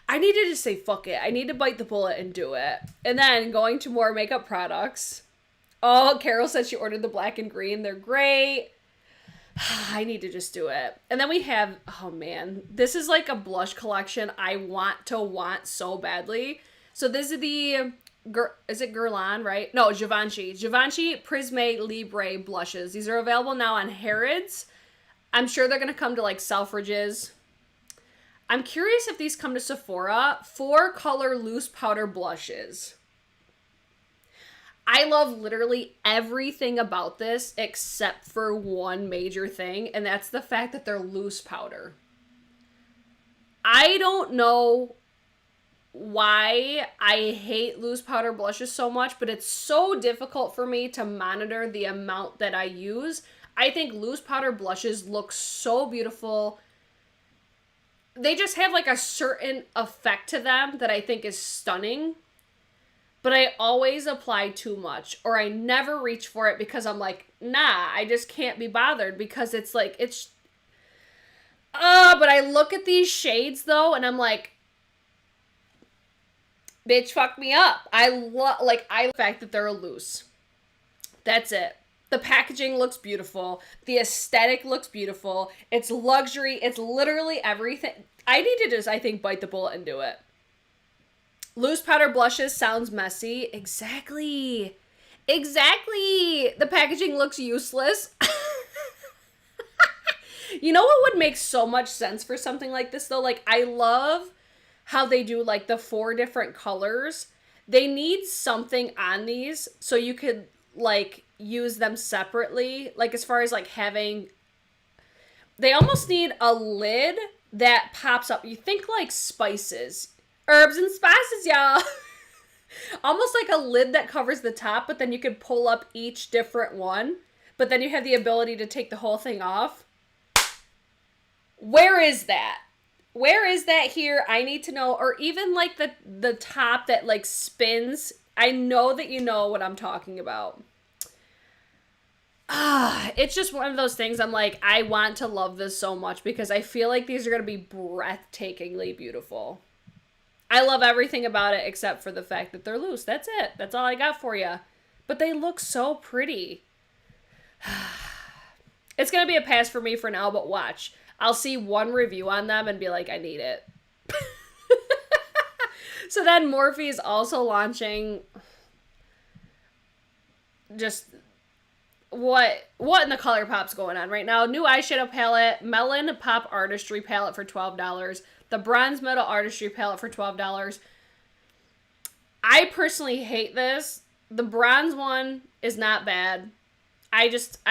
I need to just say fuck it. I need to bite the bullet and do it. And then going to more makeup products. Oh, Carol said she ordered the black and green. They're great. I need to just do it. And then we have, oh man, this is like a blush collection I want so badly. So this is the, is it Guerlain, right? No, Givenchy. Givenchy Prisme Libre blushes. These are available now on Harrods. I'm sure they're going to come to like Selfridges. I'm curious if these come to Sephora. 4-color loose powder blushes. I love literally everything about this except for one major thing, and that's the fact that they're loose powder. I don't know why I hate loose powder blushes so much, but it's so difficult for me to monitor the amount that I use. I think loose powder blushes look so beautiful. They just have like a certain effect to them that I think is stunning. But I always apply too much, or I never reach for it because I'm like, nah, I just can't be bothered because it's like, but I look at these shades though, and I'm like, bitch, fuck me up. I love the fact that they're loose. That's it. The packaging looks beautiful. The aesthetic looks beautiful. It's luxury. It's literally everything. I need to just, I think, bite the bullet and do it. Loose powder blushes sounds messy. Exactly. Exactly. The packaging looks useless. You know what would make so much sense for something like this though? Like, I love how they do like the 4 different colors. They need something on these so you could like use them separately. Like as far as like having, they almost need a lid that pops up. You think like spices, herbs and spices, y'all. Almost like a lid that covers the top, but then you could pull up each different one. But then you have the ability to take the whole thing off. Where is that? Where is that here? I need to know. Or even like the top that like spins. I know that you know what I'm talking about. It's just one of those things I'm like, I want to love this so much because I feel like these are going to be breathtakingly beautiful. I love everything about it except for the fact that they're loose. That's it. That's all I got for you. But they look so pretty. It's going to be a pass for me for now, but watch. I'll see one review on them and be like, I need it. So then Morphe is also launching just what in the ColourPop's going on right now. New eyeshadow palette, Melon Pop Artistry Palette for $12. The Bronze Metal Artistry Palette for $12. I personally hate this. The bronze one is not bad. I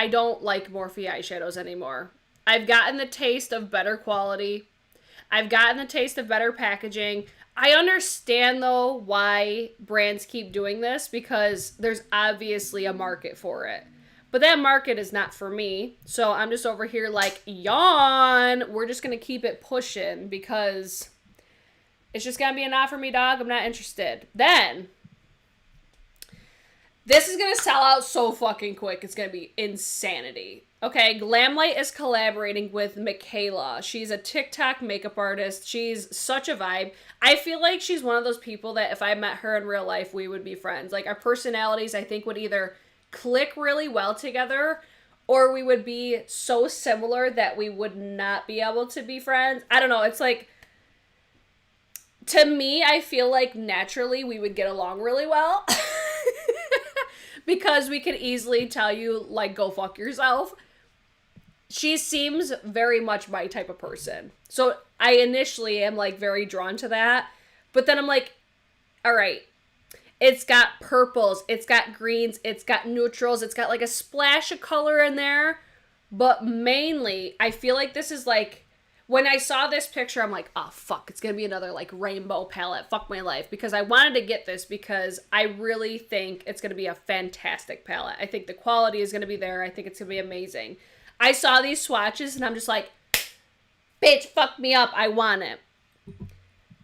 don't like Morphe eyeshadows anymore. I've gotten the taste of better quality. I've gotten the taste of better packaging. I understand, though, why brands keep doing this because there's obviously a market for it. But that market is not for me. So I'm just over here like, yawn. We're just going to keep it pushing because it's just going to be a not for me, dog. I'm not interested. Then, this is going to sell out so fucking quick. It's going to be insanity. Okay, Glamlite is collaborating with MIKAYLA. She's a TikTok makeup artist. She's such a vibe. I feel like she's one of those people that if I met her in real life, we would be friends. Like, our personalities, I think, would either click really well together or we would be so similar that we would not be able to be friends. I don't know. It's like, to me, I feel like naturally we would get along really well because we could easily tell you, like, go fuck yourself. She seems very much my type of person. So I initially am like very drawn to that. But then I'm like, all right, it's got purples, it's got greens, it's got neutrals, it's got like a splash of color in there. But mainly, I feel like this is like, when I saw this picture, I'm like, oh fuck, it's gonna be another like rainbow palette. Fuck my life. Because I wanted to get this because I really think it's gonna be a fantastic palette. I think the quality is gonna be there. I think it's gonna be amazing. I saw these swatches and I'm just like, bitch, fuck me up. I want it.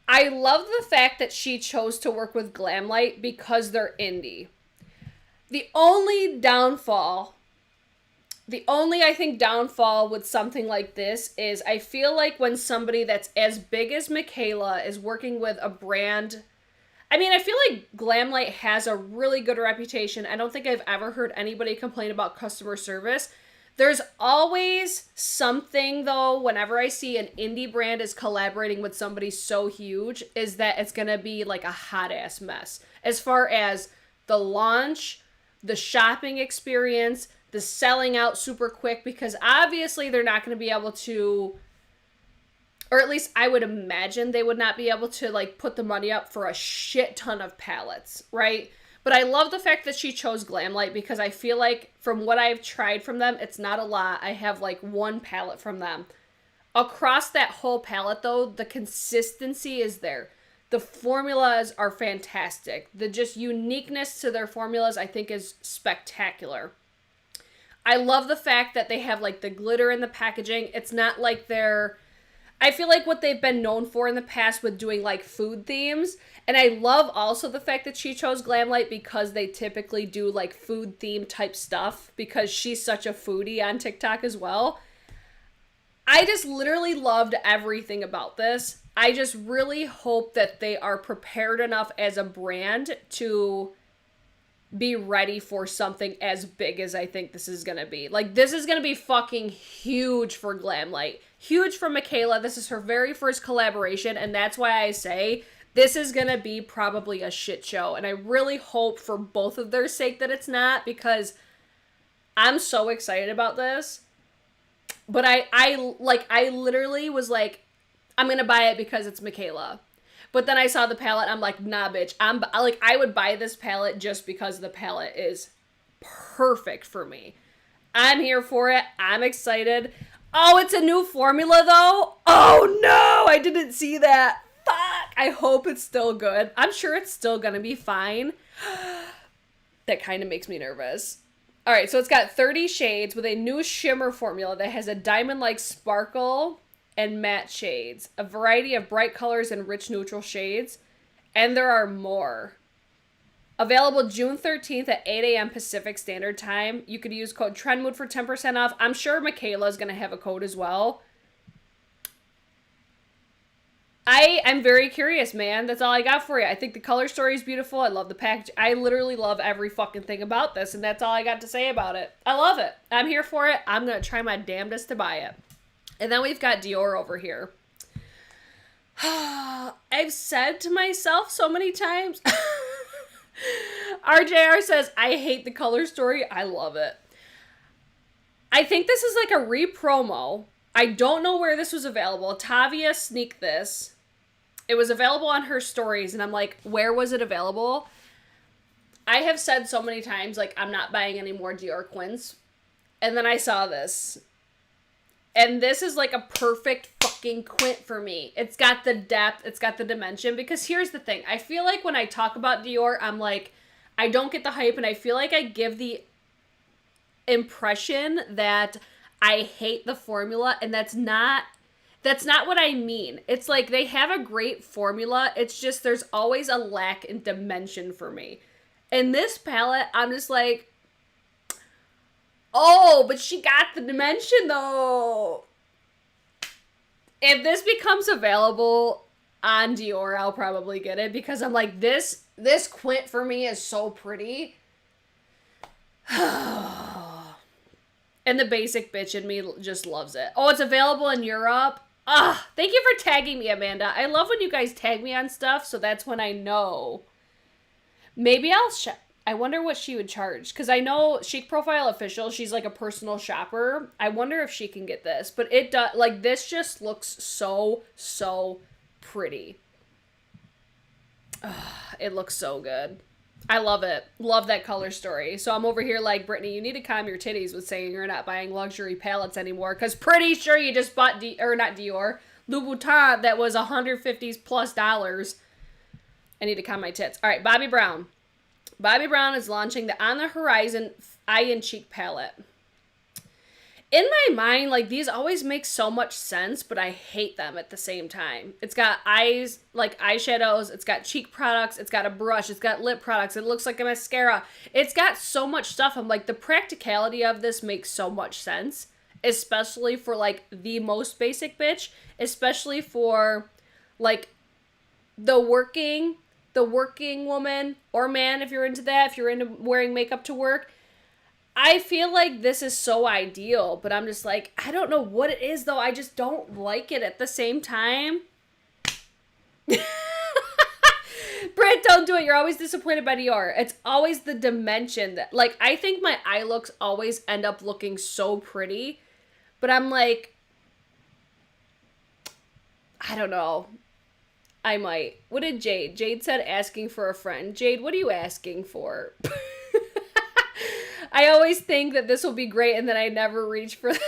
I love the fact that she chose to work with Glamlite because they're indie. The only downfall, I think, downfall with something like this is I feel like when somebody that's as big as MIKAYLA is working with a brand, I mean, I feel like Glamlite has a really good reputation. I don't think I've ever heard anybody complain about customer service. There's always something, though, whenever I see an indie brand is collaborating with somebody so huge, is that it's going to be like a hot-ass mess. As far as the launch, the shopping experience, the selling out super quick, because obviously they're not going to be able to, or at least I would imagine they would not be able to, like, put the money up for a shit ton of palettes, right? But I love the fact that she chose Glamlite because I feel like from what I've tried from them, it's not a lot. I have like one palette from them. Across that whole palette though, the consistency is there. The formulas are fantastic. The just uniqueness to their formulas I think is spectacular. I love the fact that they have like the glitter in the packaging. It's not like I feel like what they've been known for in the past with doing like food themes. And I love also the fact that she chose Glamlite because they typically do like food theme type stuff because she's such a foodie on TikTok as well. I just literally loved everything about this. I just really hope that they are prepared enough as a brand to be ready for something as big as I think this is going to be. Like, this is going to be fucking huge for Glamlite. Huge for MIKAYLA. This is her very first collaboration, and that's why I say This is gonna be probably a shit show, and I really hope for both of their sake that it's not, because I'm so excited about this. But I literally was like, I'm gonna buy it because it's MIKAYLA. But then I saw the palette, I'm like, nah, bitch. I would buy this palette just because the palette is perfect for me. I'm here for it. I'm excited. Oh, it's a new formula, though? Oh, no! I didn't see that. Fuck! I hope it's still good. I'm sure it's still gonna be fine. That kind of makes me nervous. Alright, so it's got 30 shades with a new shimmer formula that has a diamond-like sparkle and matte shades, a variety of bright colors and rich neutral shades, and there are more. Available June 13th at 8 a.m. Pacific Standard Time. You could use code TRENDMOOD for 10% off. I'm sure MIKAYLA is going to have a code as well. I'm very curious, man. That's all I got for you. I think the color story is beautiful. I love the package. I literally love every fucking thing about this, and that's all I got to say about it. I love it. I'm here for it. I'm going to try my damnedest to buy it. And then we've got Dior over here. I've said to myself so many times. RJR says, I hate the color story. I love it. I think this is like a re-promo. I don't know where this was available. Tavia sneaked this. It was available on her stories, and I'm like, where was it available? I have said so many times, like, I'm not buying any more Dior Quints. And then I saw this. And this is like a perfect fucking quint for me. It's got the depth, it's got the dimension, because here's the thing. I feel like when I talk about Dior, I'm like, I don't get the hype, and I feel like I give the impression that I hate the formula, and that's not what I mean. It's like they have a great formula, it's just there's always a lack in dimension for me. In this palette, I'm just like, oh, but she got the dimension, though. If this becomes available on Dior, I'll probably get it, because I'm like, this quint for me is so pretty. And the basic bitch in me just loves it. Oh, it's available in Europe. Ah, thank you for tagging me, Amanda. I love when you guys tag me on stuff, so that's when I know. Maybe I wonder what she would charge, because I know Chic Profile Official, she's like a personal shopper. I wonder if she can get this, but it does, like, this just looks so, so pretty. It looks so good. I love it. Love that color story. So I'm over here like, Brittany, you need to calm your titties with saying you're not buying luxury palettes anymore, because pretty sure you just bought, not Dior, Louboutin that was $150+ I need to calm my tits. All right, Bobbi Brown. Bobbi Brown is launching the On the Horizon Eye and Cheek palette. In my mind, like, these always make so much sense, but I hate them at the same time. It's got eyes, like eyeshadows, it's got cheek products, it's got a brush, it's got lip products, it looks like a mascara. It's got so much stuff. I'm like, the practicality of this makes so much sense, especially for, like, the most basic bitch, especially for, like, the working woman or man, if you're into that, if you're into wearing makeup to work. I feel like this is so ideal, but I'm just like, I don't know what it is, though. I just don't like it at the same time. Britt, don't do it. You're always disappointed by Dior. It's always the dimension that, like, I think my eye looks always end up looking so pretty, but I'm like, I don't know. I might. What did Jade? Jade said asking for a friend. Jade, what are you asking for? I always think that this will be great, and then I never reach for that.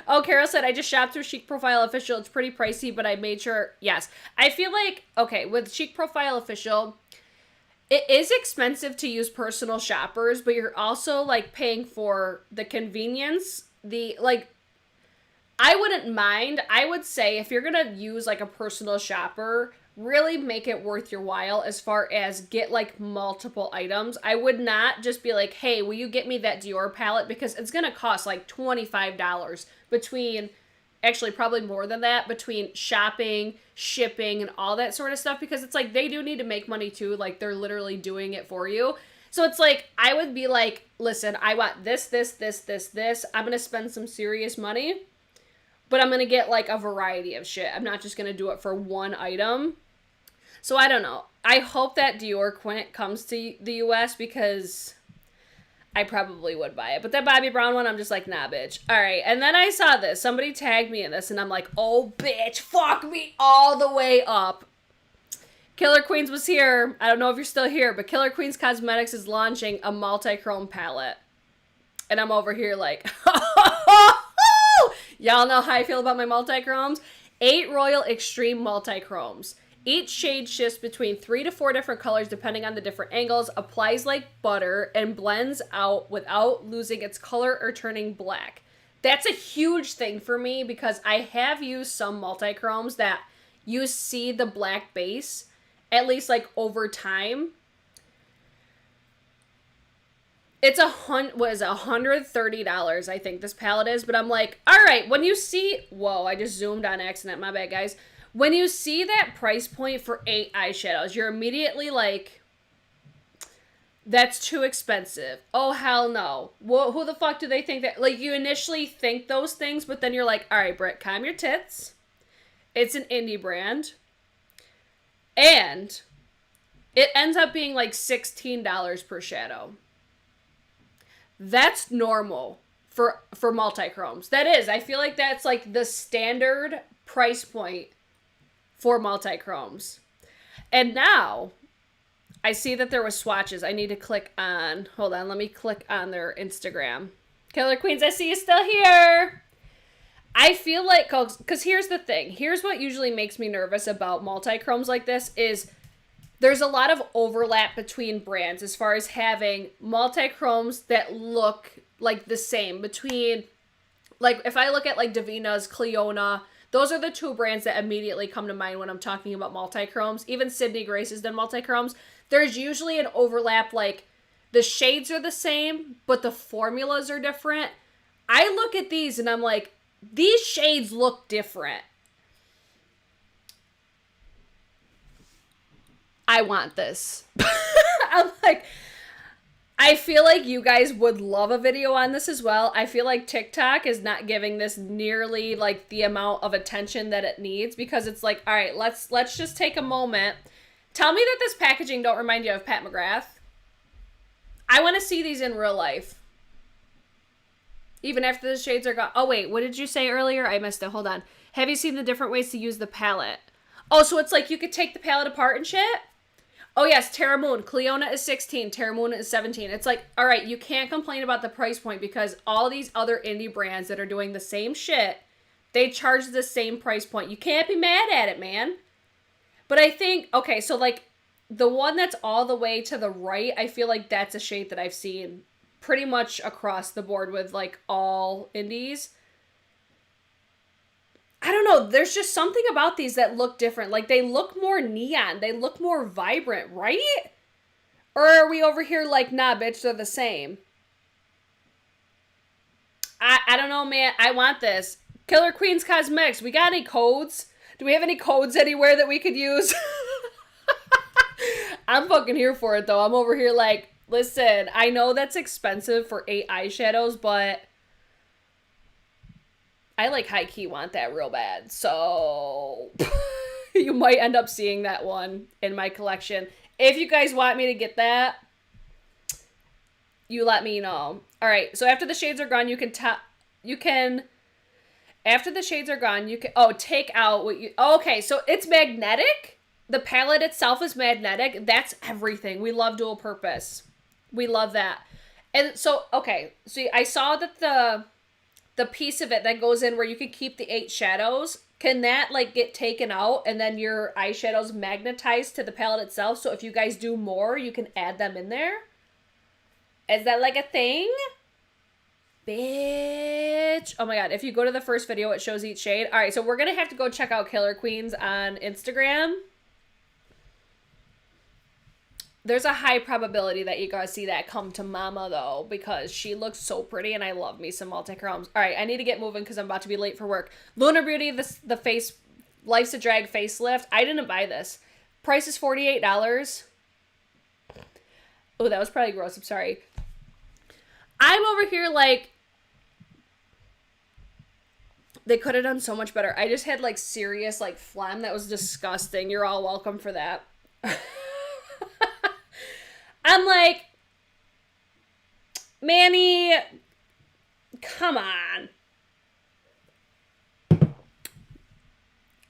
Oh, Carol said, I just shopped through Chic Profile Official. It's pretty pricey, but I made sure. Yes. I feel like, okay, with Chic Profile Official, it is expensive to use personal shoppers, but you're also, like, paying for the convenience, like, I wouldn't mind. I would say if you're going to use, like, a personal shopper, really make it worth your while as far as get, like, multiple items. I would not just be like, hey, will you get me that Dior palette? Because it's going to cost, like, $25 between, actually probably more than that, between shopping, shipping, and all that sort of stuff. Because it's like, they do need to make money, too. Like, they're literally doing it for you. So it's like, I would be like, listen, I want this. I'm going to spend some serious money. but I'm going to get like a variety of shit. I'm not just going to do it for one item. So I don't know. I hope that Dior Quint comes to the US because I probably would buy it. But that Bobbi Brown one, I'm just like, nah, bitch. All right. And then I saw this. Somebody tagged me in this, and I'm like, oh, bitch, fuck me all the way up. Killer Queens was here. I don't know if you're still here, but Killer Queens Cosmetics is launching a multi-chrome palette. And I'm over here like, y'all know how I feel about my multi-chromes. 8 Royal Extreme multi-chromes. Each shade shifts between 3 to 4 different colors depending on the different angles, applies like butter, and blends out without losing its color or turning black. That's a huge thing for me because I have used some multi-chromes that you see the black base, at least like over time. It's $130, I think this palette is, but I'm like, all right, when you see, whoa, I just zoomed on accident, my bad, guys. When you see that price point for 8 eyeshadows, you're immediately like, that's too expensive. Oh, hell no. Who the fuck do they think that? Like, you initially think those things, but then you're like, all right, Britt, calm your tits. It's an indie brand. And it ends up being like $16 per shadow. That's normal for multi-chromes. That is. I feel like that's like the standard price point for multi-chromes. And now I see that there was swatches. I need to click on, hold on, let me click on their Instagram. Killer Queens, I see you still here. I feel like, because here's the thing. Here's what usually makes me nervous about multi-chromes like this is there's a lot of overlap between brands as far as having multi-chromes that look like the same between, like if I look at like Davina's, Cleona, those are the 2 brands that immediately come to mind when I'm talking about multi-chromes. Even Sydney Grace has done multi-chromes. There's usually an overlap, like the shades are the same, but the formulas are different. I look at these and I'm like, these shades look different. I want this. I'm like, I feel like you guys would love a video on this as well. I feel like TikTok is not giving this nearly like the amount of attention that it needs because it's like, all right, let's just take a moment. Tell me that this packaging don't remind you of Pat McGrath. I want to see these in real life. Even after the shades are gone. Oh, wait, what did you say earlier? I missed it. Hold on. Have you seen the different ways to use the palette? Oh, so it's like you could take the palette apart and shit? Oh, yes, Terra Moon. Cleona is 16. Terra Moon is 17. It's like, all right, you can't complain about the price point because all these other indie brands that are doing the same shit, they charge the same price point. You can't be mad at it, man. But I think, okay, so like the one that's all the way to the right, I feel like that's a shade that I've seen pretty much across the board with like all indies. I don't know. There's just something about these that look different. Like they look more neon. They look more vibrant, right? Or are we over here like, nah, bitch, they're the same? I don't know, man. I want this. Killer Queens Cosmetics. We got any codes? Do we have any codes anywhere that we could use? I'm fucking here for it, though. I'm over here like, listen, I know that's expensive for 8 eyeshadows, but I like high-key want that real bad. So you might end up seeing that one in my collection. If you guys want me to get that, you let me know. All right, so after the shades are gone, after the shades are gone, take out what you, okay, so it's magnetic. The palette itself is magnetic. That's everything. We love dual purpose. We love that. And so, okay, so I saw that the piece of it that goes in where you can keep the 8 shadows, can that like get taken out and then your eyeshadows magnetized to the palette itself? So if you guys do more, you can add them in there? Is that like a thing? Bitch. Oh my god, if you go to the first video, it shows each shade. All right, so we're going to have to go check out Killer Queens on Instagram. There's a high probability that you guys see that come to mama, though, because she looks so pretty, and I love me some multi-chromes. All right, I need to get moving because I'm about to be late for work. Lunar Beauty, the face, Life's a Drag facelift. I didn't buy this. Price is $48. Oh, that was probably gross. I'm sorry. I'm over here like, They could have done so much better. I just had like serious like phlegm that was disgusting. You're all welcome for that. I'm like, Manny, come on.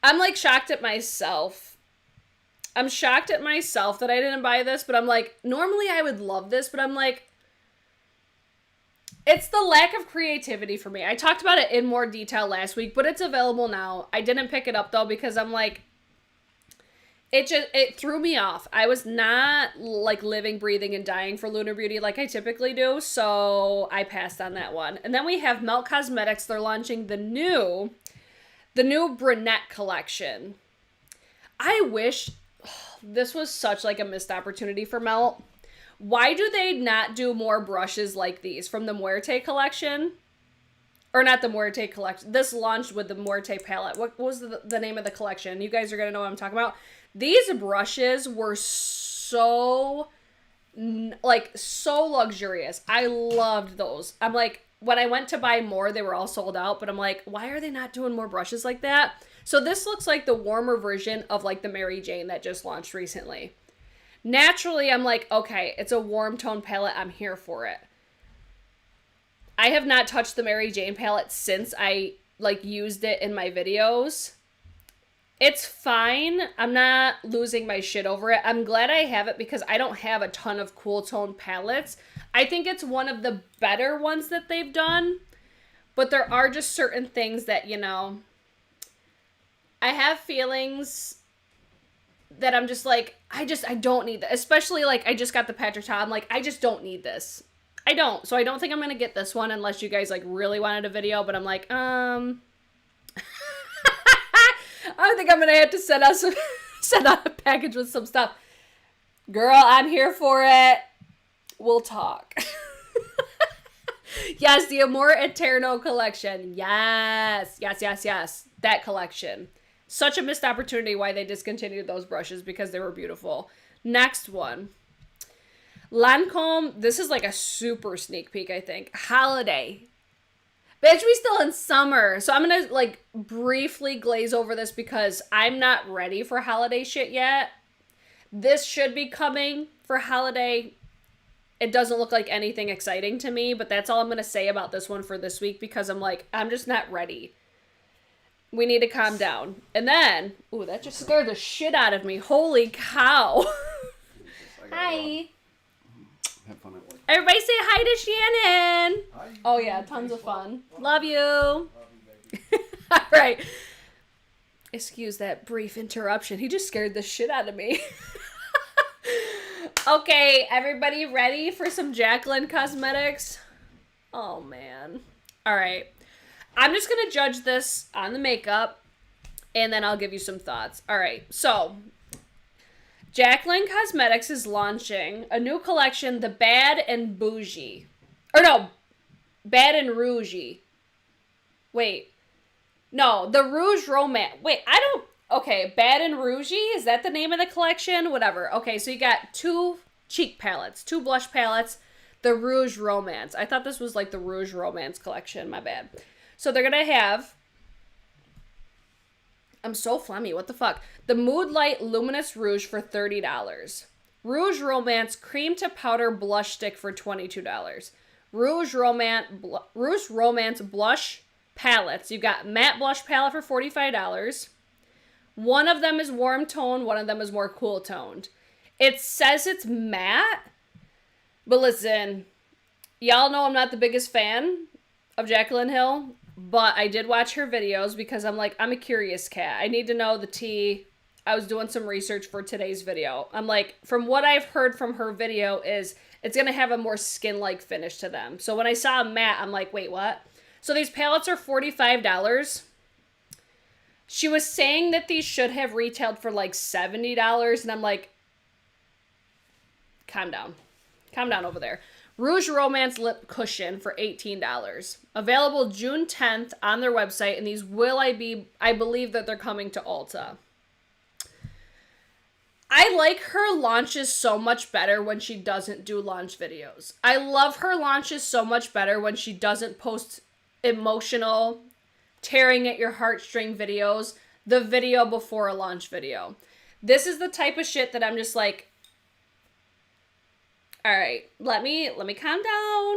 I'm like shocked at myself. I'm shocked at myself that I didn't buy this, but I'm like, normally I would love this, but I'm like, it's the lack of creativity for me. I talked about it in more detail last week, but it's available now. I didn't pick it up though because I'm like, it threw me off. I was not like living, breathing, and dying for Lunar Beauty like I typically do, so I passed on that one. And then we have Melt Cosmetics. They're launching the new brunette collection. I wish this was such like a missed opportunity for Melt. Why do they not do more brushes like these from the Muerte collection? Or not the Muerte collection. This launched with the Muerte palette. What was the name of the collection? You guys are going to know what I'm talking about. These brushes were so, like, so luxurious. I loved those. I'm like, when I went to buy more, they were all sold out. But I'm like, why are they not doing more brushes like that? So this looks like the warmer version of, like, the Mary Jane that just launched recently. Naturally, I'm like, okay, it's a warm tone palette. I'm here for it. I have not touched the Mary Jane palette since I, like, used it in my videos. It's fine. I'm not losing my shit over it. I'm glad I have it because I don't have a ton of cool tone palettes. I think it's one of the better ones that they've done. But there are just certain things that, you know, I have feelings that I'm just like, I don't need that. Especially, like, I just got the Patrick. I'm like, I just don't need this. I don't. So I don't think I'm going to get this one unless you guys, like, really wanted a video. But I'm like, I think I'm going to have to send out a package with some stuff. Girl, I'm here for it. We'll talk. Yes, the Amor Eterno collection. Yes. That collection. Such a missed opportunity why they discontinued those brushes because they were beautiful. Next one. LANCOME. This is like a super sneak peek, I think. Holiday. Bitch, we still in summer. So I'm going to like briefly glaze over this because I'm not ready for holiday shit yet. This should be coming for holiday. It doesn't look like anything exciting to me, but that's all I'm going to say about this one for this week because I'm like, I'm just not ready. We need to calm down. And then, ooh, that just scared the shit out of me. Holy cow. Hi. Have fun at work. Everybody say hi to Shannon. Hi. Oh, yeah, tons of fun. Love you. Love you, baby. All right. Excuse that brief interruption. He just scared the shit out of me. Okay, everybody ready for some Jaclyn Cosmetics? Oh, man. All right. I'm just going to judge this on the makeup, and then I'll give you some thoughts. All right, so Jaclyn Cosmetics is launching a new collection, the Bad and Bougie. Or no, Bad and Rougie. Wait. No, the Rouge Romance. Wait, okay, Bad and Rougie? Is that the name of the collection? Whatever. Okay, so you got two cheek palettes, two blush palettes, the Rouge Romance. I thought this was like the Rouge Romance collection. My bad. So they're going to have, I'm so phlegmy, what the fuck? The Mood Light Luminous Rouge for $30. Rouge Romance Cream to Powder Blush Stick for $22. Rouge Romance Blush Palettes. You've got Matte Blush Palette for $45. One of them is warm toned, one of them is more cool toned. It says it's matte, but listen, y'all know I'm not the biggest fan of Jaclyn Hill. But I did watch her videos because I'm like, I'm a curious cat. I need to know the tea. I was doing some research for today's video. I'm like, from what I've heard from her video is it's going to have a more skin-like finish to them. So when I saw a matte, I'm like, wait, what? So these palettes are $45. She was saying that these should have retailed for like $70. And I'm like, calm down. Calm down over there. Rouge Romance Lip Cushion for $18. Available June 10th on their website, and these I believe that they're coming to Ulta. I like her launches so much better when she doesn't do launch videos. I love her launches so much better when she doesn't post emotional tearing at your heartstring videos the video before a launch video. This is the type of shit that I'm just like, all right, let me calm down.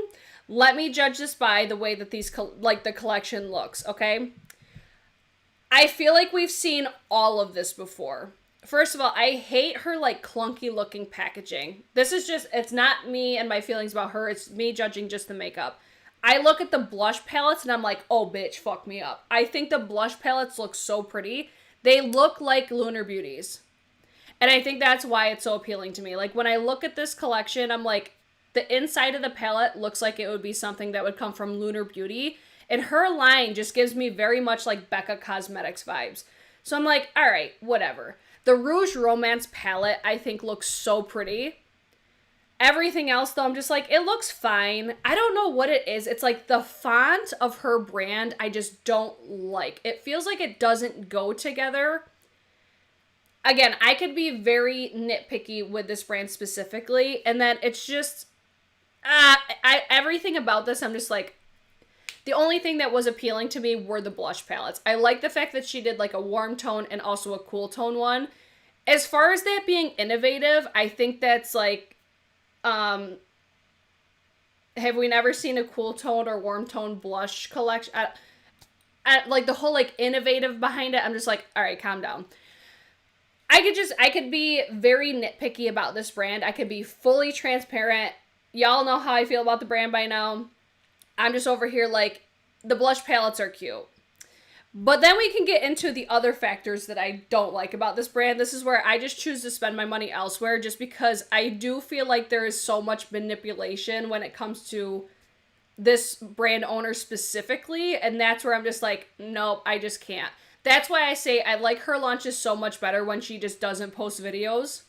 Let me judge this by the way that these, like, the collection looks, okay? I feel like we've seen all of this before. First of all, I hate her, like, clunky looking packaging. This is just, it's not me and my feelings about her. It's me judging just the makeup. I look at the blush palettes and I'm like, oh, bitch, fuck me up. I think the blush palettes look so pretty. They look like Lunar Beauties. And I think that's why it's so appealing to me. Like, when I look at this collection, I'm like, the inside of the palette looks like it would be something that would come from Lunar Beauty. And her line just gives me very much like BECCA Cosmetics vibes. So I'm like, all right, whatever. The Rouge Romance palette, I think, looks so pretty. Everything else, though, I'm just like, it looks fine. I don't know what it is. It's like the font of her brand, I just don't like. It feels like it doesn't go together. Again, I could be very nitpicky with this brand specifically, and then it's just, everything about this, I'm just like, the only thing that was appealing to me were the blush palettes. I like the fact that she did like a warm tone and also a cool tone one. As far as that being innovative, I think that's like, have we never seen a cool tone or warm tone blush collection? Like the whole like innovative behind it, I'm just like, all right, calm down. I could be very nitpicky about this brand. I could be fully transparent. Y'all know how I feel about the brand by now. I'm just over here like, the blush palettes are cute. But then we can get into the other factors that I don't like about this brand. This is where I just choose to spend my money elsewhere just because I do feel like there is so much manipulation when it comes to this brand owner specifically. And that's where I'm just like, nope, I just can't. That's why I say I like her launches so much better when she just doesn't post videos.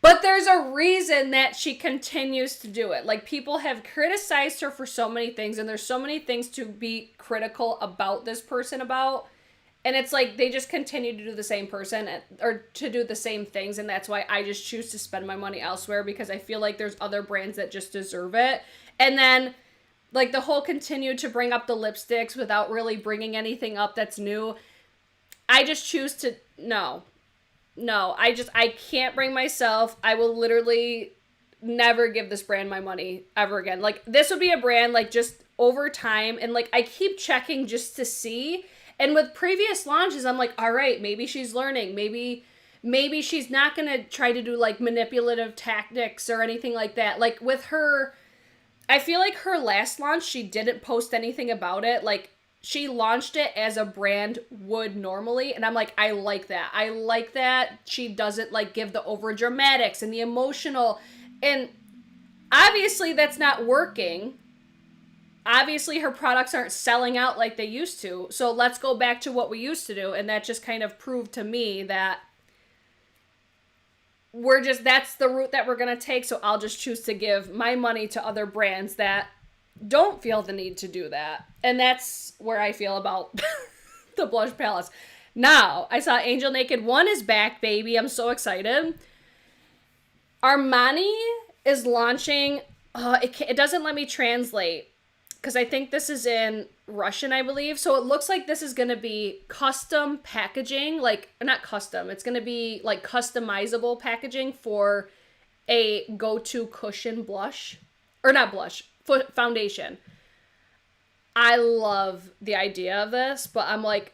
But there's a reason that she continues to do it. Like, people have criticized her for so many things, and there's so many things to be critical about this person about. And it's like, they just continue to do the same person, or to do the same things, and that's why I just choose to spend my money elsewhere, because I feel like there's other brands that just deserve it. And then, like, the whole continue to bring up the lipsticks without really bringing anything up that's new. I just choose to, no, I can't bring myself. I will literally never give this brand my money ever again. Like, this would be a brand, like, just over time, and, like, I keep checking just to see, and with previous launches, I'm like, all right, maybe she's learning, maybe she's not gonna try to do, like, manipulative tactics or anything like that. Like, with her, I feel like her last launch, she didn't post anything about it, like, she launched it as a brand would normally, and I'm like, I like that. I like that she doesn't, like, give the over dramatics and the emotional, and obviously that's not working. Obviously her products aren't selling out like they used to, so let's go back to what we used to do, and that just kind of proved to me that that's the route that we're gonna take, so I'll just choose to give my money to other brands that don't feel the need to do that. And that's where I feel about the blush palettes. Now, I saw Angel Naked 1 is back, baby. I'm so excited. Armani is launching, it doesn't let me translate, because I think this is in Russian, I believe. So it looks like this is going to be custom packaging, like, not custom, it's going to be like customizable packaging for a go-to cushion blush, or not blush, foundation. I love the idea of this, but I'm like,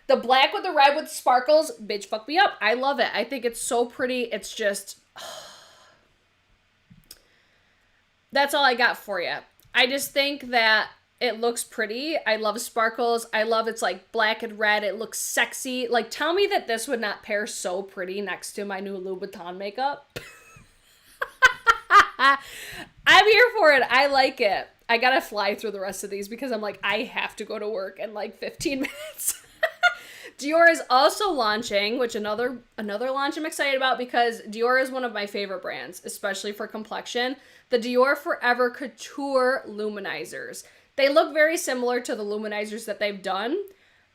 the black with the red with sparkles, bitch, fuck me up. I love it. I think it's so pretty. It's just, that's all I got for you. I just think that it looks pretty. I love sparkles. I love it's like black and red. It looks sexy. Like, tell me that this would not pair so pretty next to my new Louboutin makeup. I'm here for it. I like it. I gotta fly through the rest of these because I'm like, I have to go to work in like 15 minutes. Dior is also launching, which another launch I'm excited about, because Dior is one of my favorite brands, especially for complexion. The Dior Forever Couture Luminizers. They look very similar to the luminizers that they've done.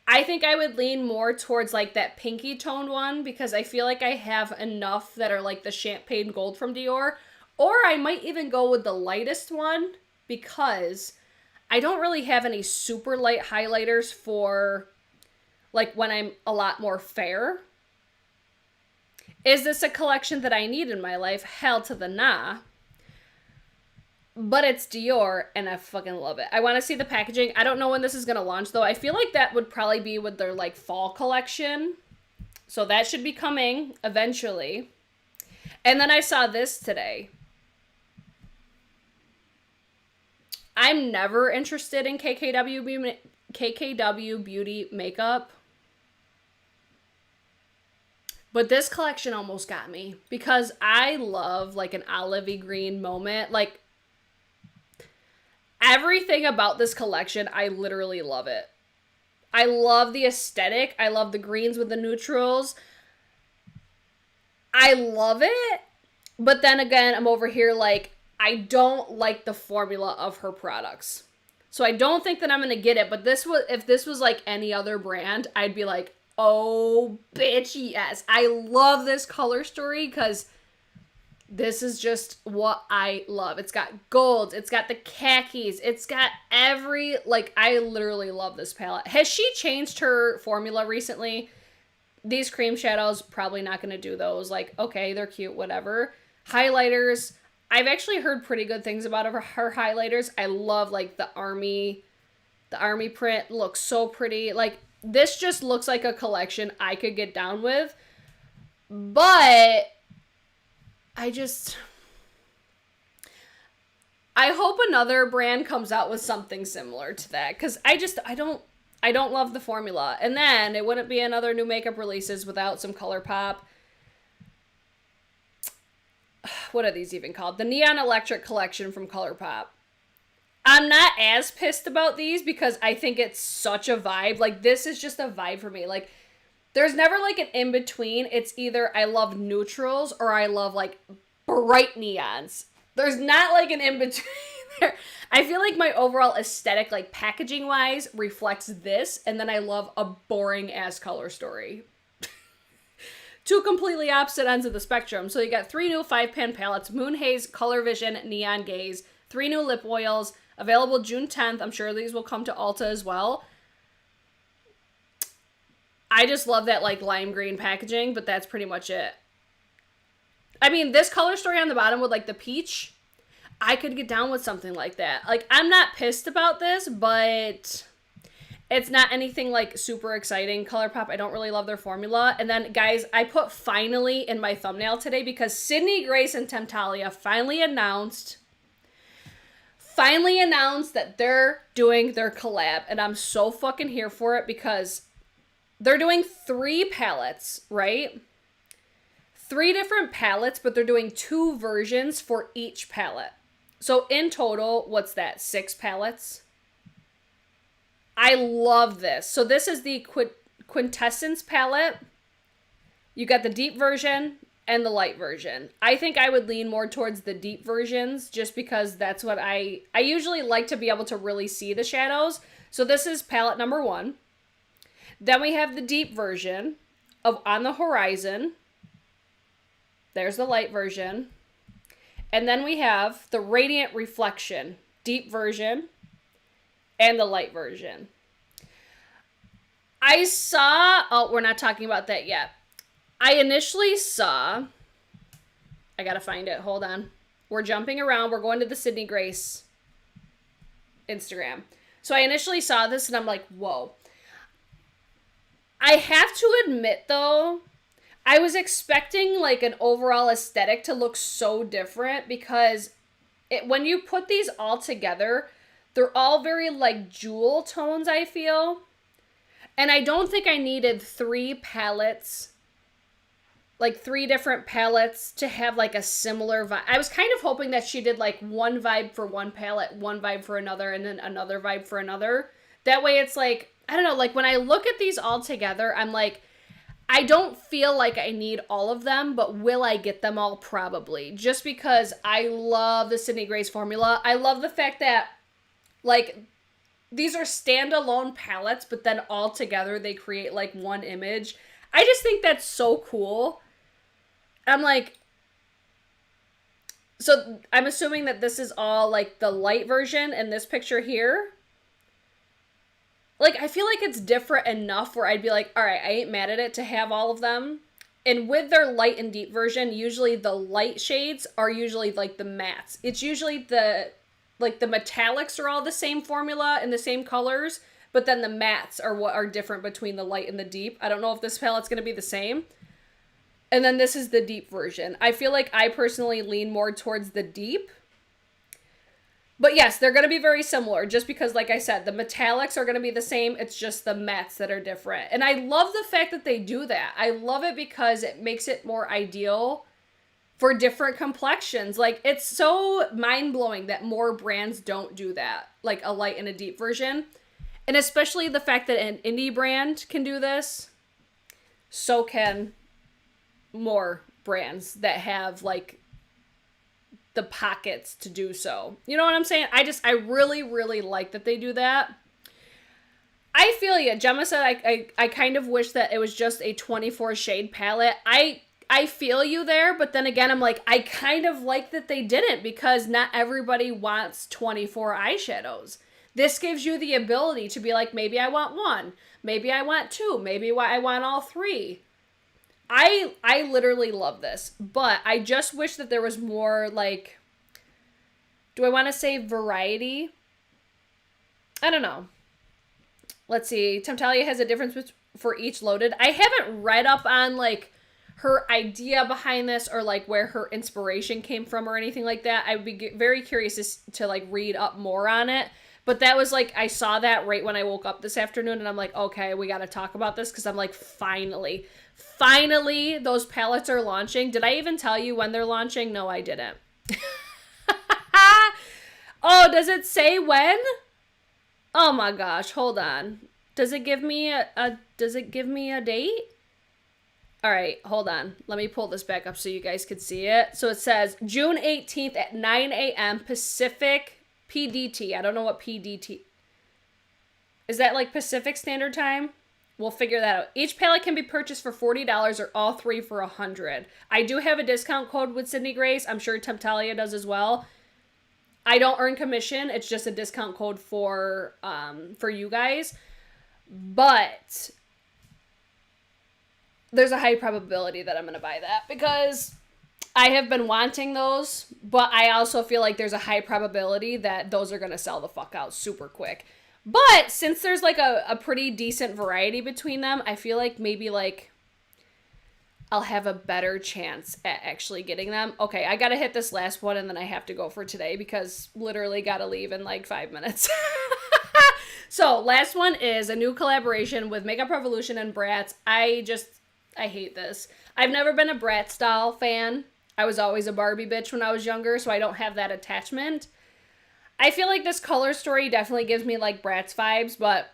I think I would lean more towards like that pinky toned one, because I feel like I have enough that are like the champagne gold from Dior. Or I might even go with the lightest one, because I don't really have any super light highlighters for like when I'm a lot more fair. Is this a collection that I need in my life? Hell to the nah. But it's Dior, and I fucking love it. I want to see the packaging. I don't know when this is going to launch, though. I feel like that would probably be with their, like, fall collection. So that should be coming eventually. And then I saw this today. I'm never interested in KKW Beauty makeup. But this collection almost got me. Because I love, like, an olivey green moment. Like, everything about this collection, I literally love it. I love the aesthetic. I love the greens with the neutrals. I love it. But then again, I'm over here like, I don't like the formula of her products. So I don't think that I'm going to get it. But if this was like any other brand, I'd be like, oh, bitch, yes. I love this color story because this is just what I love. It's got golds. It's got the khakis. It's got I literally love this palette. Has she changed her formula recently? These cream shadows, probably not going to do those. Like, okay, they're cute, whatever. Highlighters. I've actually heard pretty good things about her highlighters. I love, like, the army print looks so pretty. Like, this just looks like a collection I could get down with. But I hope another brand comes out with something similar to that, because I don't love the formula. And then it wouldn't be another new makeup releases without some color pop. What are these even called? The Neon Electric collection from ColourPop. I'm not as pissed about these because I think it's such a vibe. Like, this is just a vibe for me. Like, there's never, like, an in-between. It's either I love neutrals or I love, like, bright neons. There's not, like, an in-between there. I feel like my overall aesthetic, like, packaging-wise, reflects this, and then I love a boring-ass color story. Two completely opposite ends of the spectrum. So you got 3 new 5-pan palettes, Moon Haze, Color Vision, Neon Gaze, 3 new lip oils, available June 10th. I'm sure these will come to Ulta as well. I just love that, like, lime green packaging, but that's pretty much it. I mean, this color story on the bottom with, like, the peach, I could get down with something like that. Like, I'm not pissed about this, but it's not anything, like, super exciting. ColourPop, I don't really love their formula. And then, guys, I put finally in my thumbnail today because Sydney Grace and Temptalia finally announced that they're doing their collab. And I'm so fucking here for it because they're doing 3 palettes, right? 3 different palettes, but they're doing 2 versions for each palette. So in total, what's that? 6 palettes? I love this. So this is the Quintessence palette. You got the deep version and the light version. I think I would lean more towards the deep versions just because that's what I usually like to be able to really see the shadows. So this is palette number 1. Then we have the deep version of On the Horizon. There's the light version. And then we have the Radiant Reflection, deep version, and the light version. We're not talking about that yet. I initially saw, I gotta find it, hold on. We're jumping around, we're going to the Sydney Grace Instagram. So I initially saw this and I'm like, whoa. I have to admit though, I was expecting like an overall aesthetic to look so different because when you put these all together, they're all very like jewel tones, I feel. And I don't think I needed 3 palettes, like 3 different palettes to have like a similar vibe. I was kind of hoping that she did like one vibe for one palette, one vibe for another, and then another vibe for another. That way it's like, I don't know, like when I look at these all together, I'm like, I don't feel like I need all of them, but will I get them all? Probably. Just because I love the Sydney Grace formula. I love the fact that, like, these are standalone palettes, but then all together they create, like, one image. I just think that's so cool. I'm like, so I'm assuming that this is all, like, the light version in this picture here. like, I feel like it's different enough where I'd be like, all right, I ain't mad at it to have all of them. And with their light and deep version, usually the light shades are usually like the mattes. It's usually the metallics are all the same formula and the same colors, but then the mattes are what are different between the light and the deep. I don't know if this palette's going to be the same. And then this is the deep version. I feel like I personally lean more towards the deep. But yes, they're going to be very similar just because, like I said, the metallics are going to be the same. It's just the mattes that are different. And I love the fact that they do that. I love it because it makes it more ideal for different complexions. Like, it's so mind-blowing that more brands don't do that, like a light and a deep version. And especially the fact that an indie brand can do this, so can more brands that have, like, the pockets to do so. You know what I'm saying? I really, really like that they do that. I feel you. Gemma said I kind of wish that it was just a 24 shade palette. I feel you there, but then again, I'm like, I kind of like that they didn't because not everybody wants 24 eyeshadows. This gives you the ability to be like, maybe I want one, maybe I want two, maybe I want all three. I literally love this, but I just wish that there was more, like, do I want to say variety? I don't know. Let's see. Temptalia has a difference for each loaded. I haven't read up on, like, her idea behind this or, like, where her inspiration came from or anything like that. I would be very curious to like, read up more on it. But that was, like, I saw that right when I woke up this afternoon, and I'm like, okay, we got to talk about this because I'm like, finally, those palettes are launching. Did I even tell you when they're launching? No, I didn't. Oh, does it say when? Oh my gosh, hold on. Does it give me a date? All right, hold on. Let me pull this back up so you guys could see it. So it says June 18th at 9 a.m. Pacific PDT. I don't know what PDT. Is that like Pacific Standard Time? We'll figure that out. Each palette can be purchased for $40 or all three for $100. I do have a discount code with Sydney Grace. I'm sure Temptalia does as well. I don't earn commission. It's just a discount code for you guys. But there's a high probability that I'm going to buy that because I have been wanting those, but I also feel like there's a high probability that those are going to sell the fuck out super quick. But since there's like a pretty decent variety between them, I feel like maybe like I'll have a better chance at actually getting them. Okay, I gotta hit this last one and then I have to go for today because literally gotta leave in like 5 minutes. So last one is a new collaboration with Makeup Revolution and Bratz. I hate this. I've never been a Bratz doll fan. I was always a Barbie bitch when I was younger, so I don't have that attachment. I feel like this color story definitely gives me like Bratz vibes, but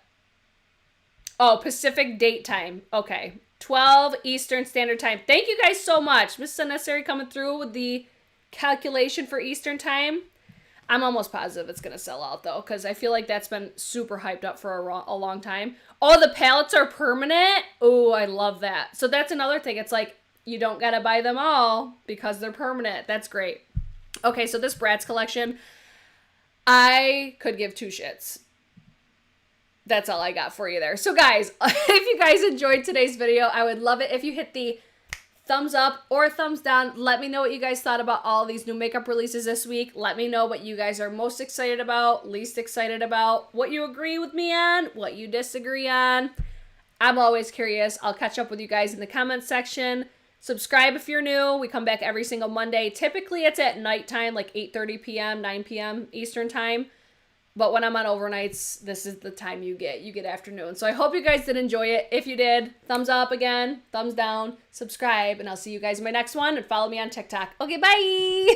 oh, Pacific date time. Okay. 12 Eastern Standard Time. Thank you guys so much. Miss Unnecessary coming through with the calculation for Eastern Time. I'm almost positive it's going to sell out, though, because I feel like that's been super hyped up for a long time. Oh, the palettes are permanent? Oh, I love that. So that's another thing. It's like, you don't got to buy them all because they're permanent. That's great. Okay, so this Bratz collection, I could give two shits. That's all I got for you there. So guys, if you guys enjoyed today's video, I would love it if you hit the thumbs up or thumbs down. Let me know what you guys thought about all these new makeup releases this week. Let me know what you guys are most excited about, least excited about, what you agree with me on, what you disagree on. I'm always curious. I'll catch up with you guys in the comments section. Subscribe if you're new. We come back every single Monday. Typically, it's at nighttime, like 8:30 p.m., 9 p.m. Eastern time. But when I'm on overnights, this is the time you get. You get afternoon. So I hope you guys did enjoy it. If you did, thumbs up again, thumbs down, subscribe, and I'll see you guys in my next one. And follow me on TikTok. Okay, bye!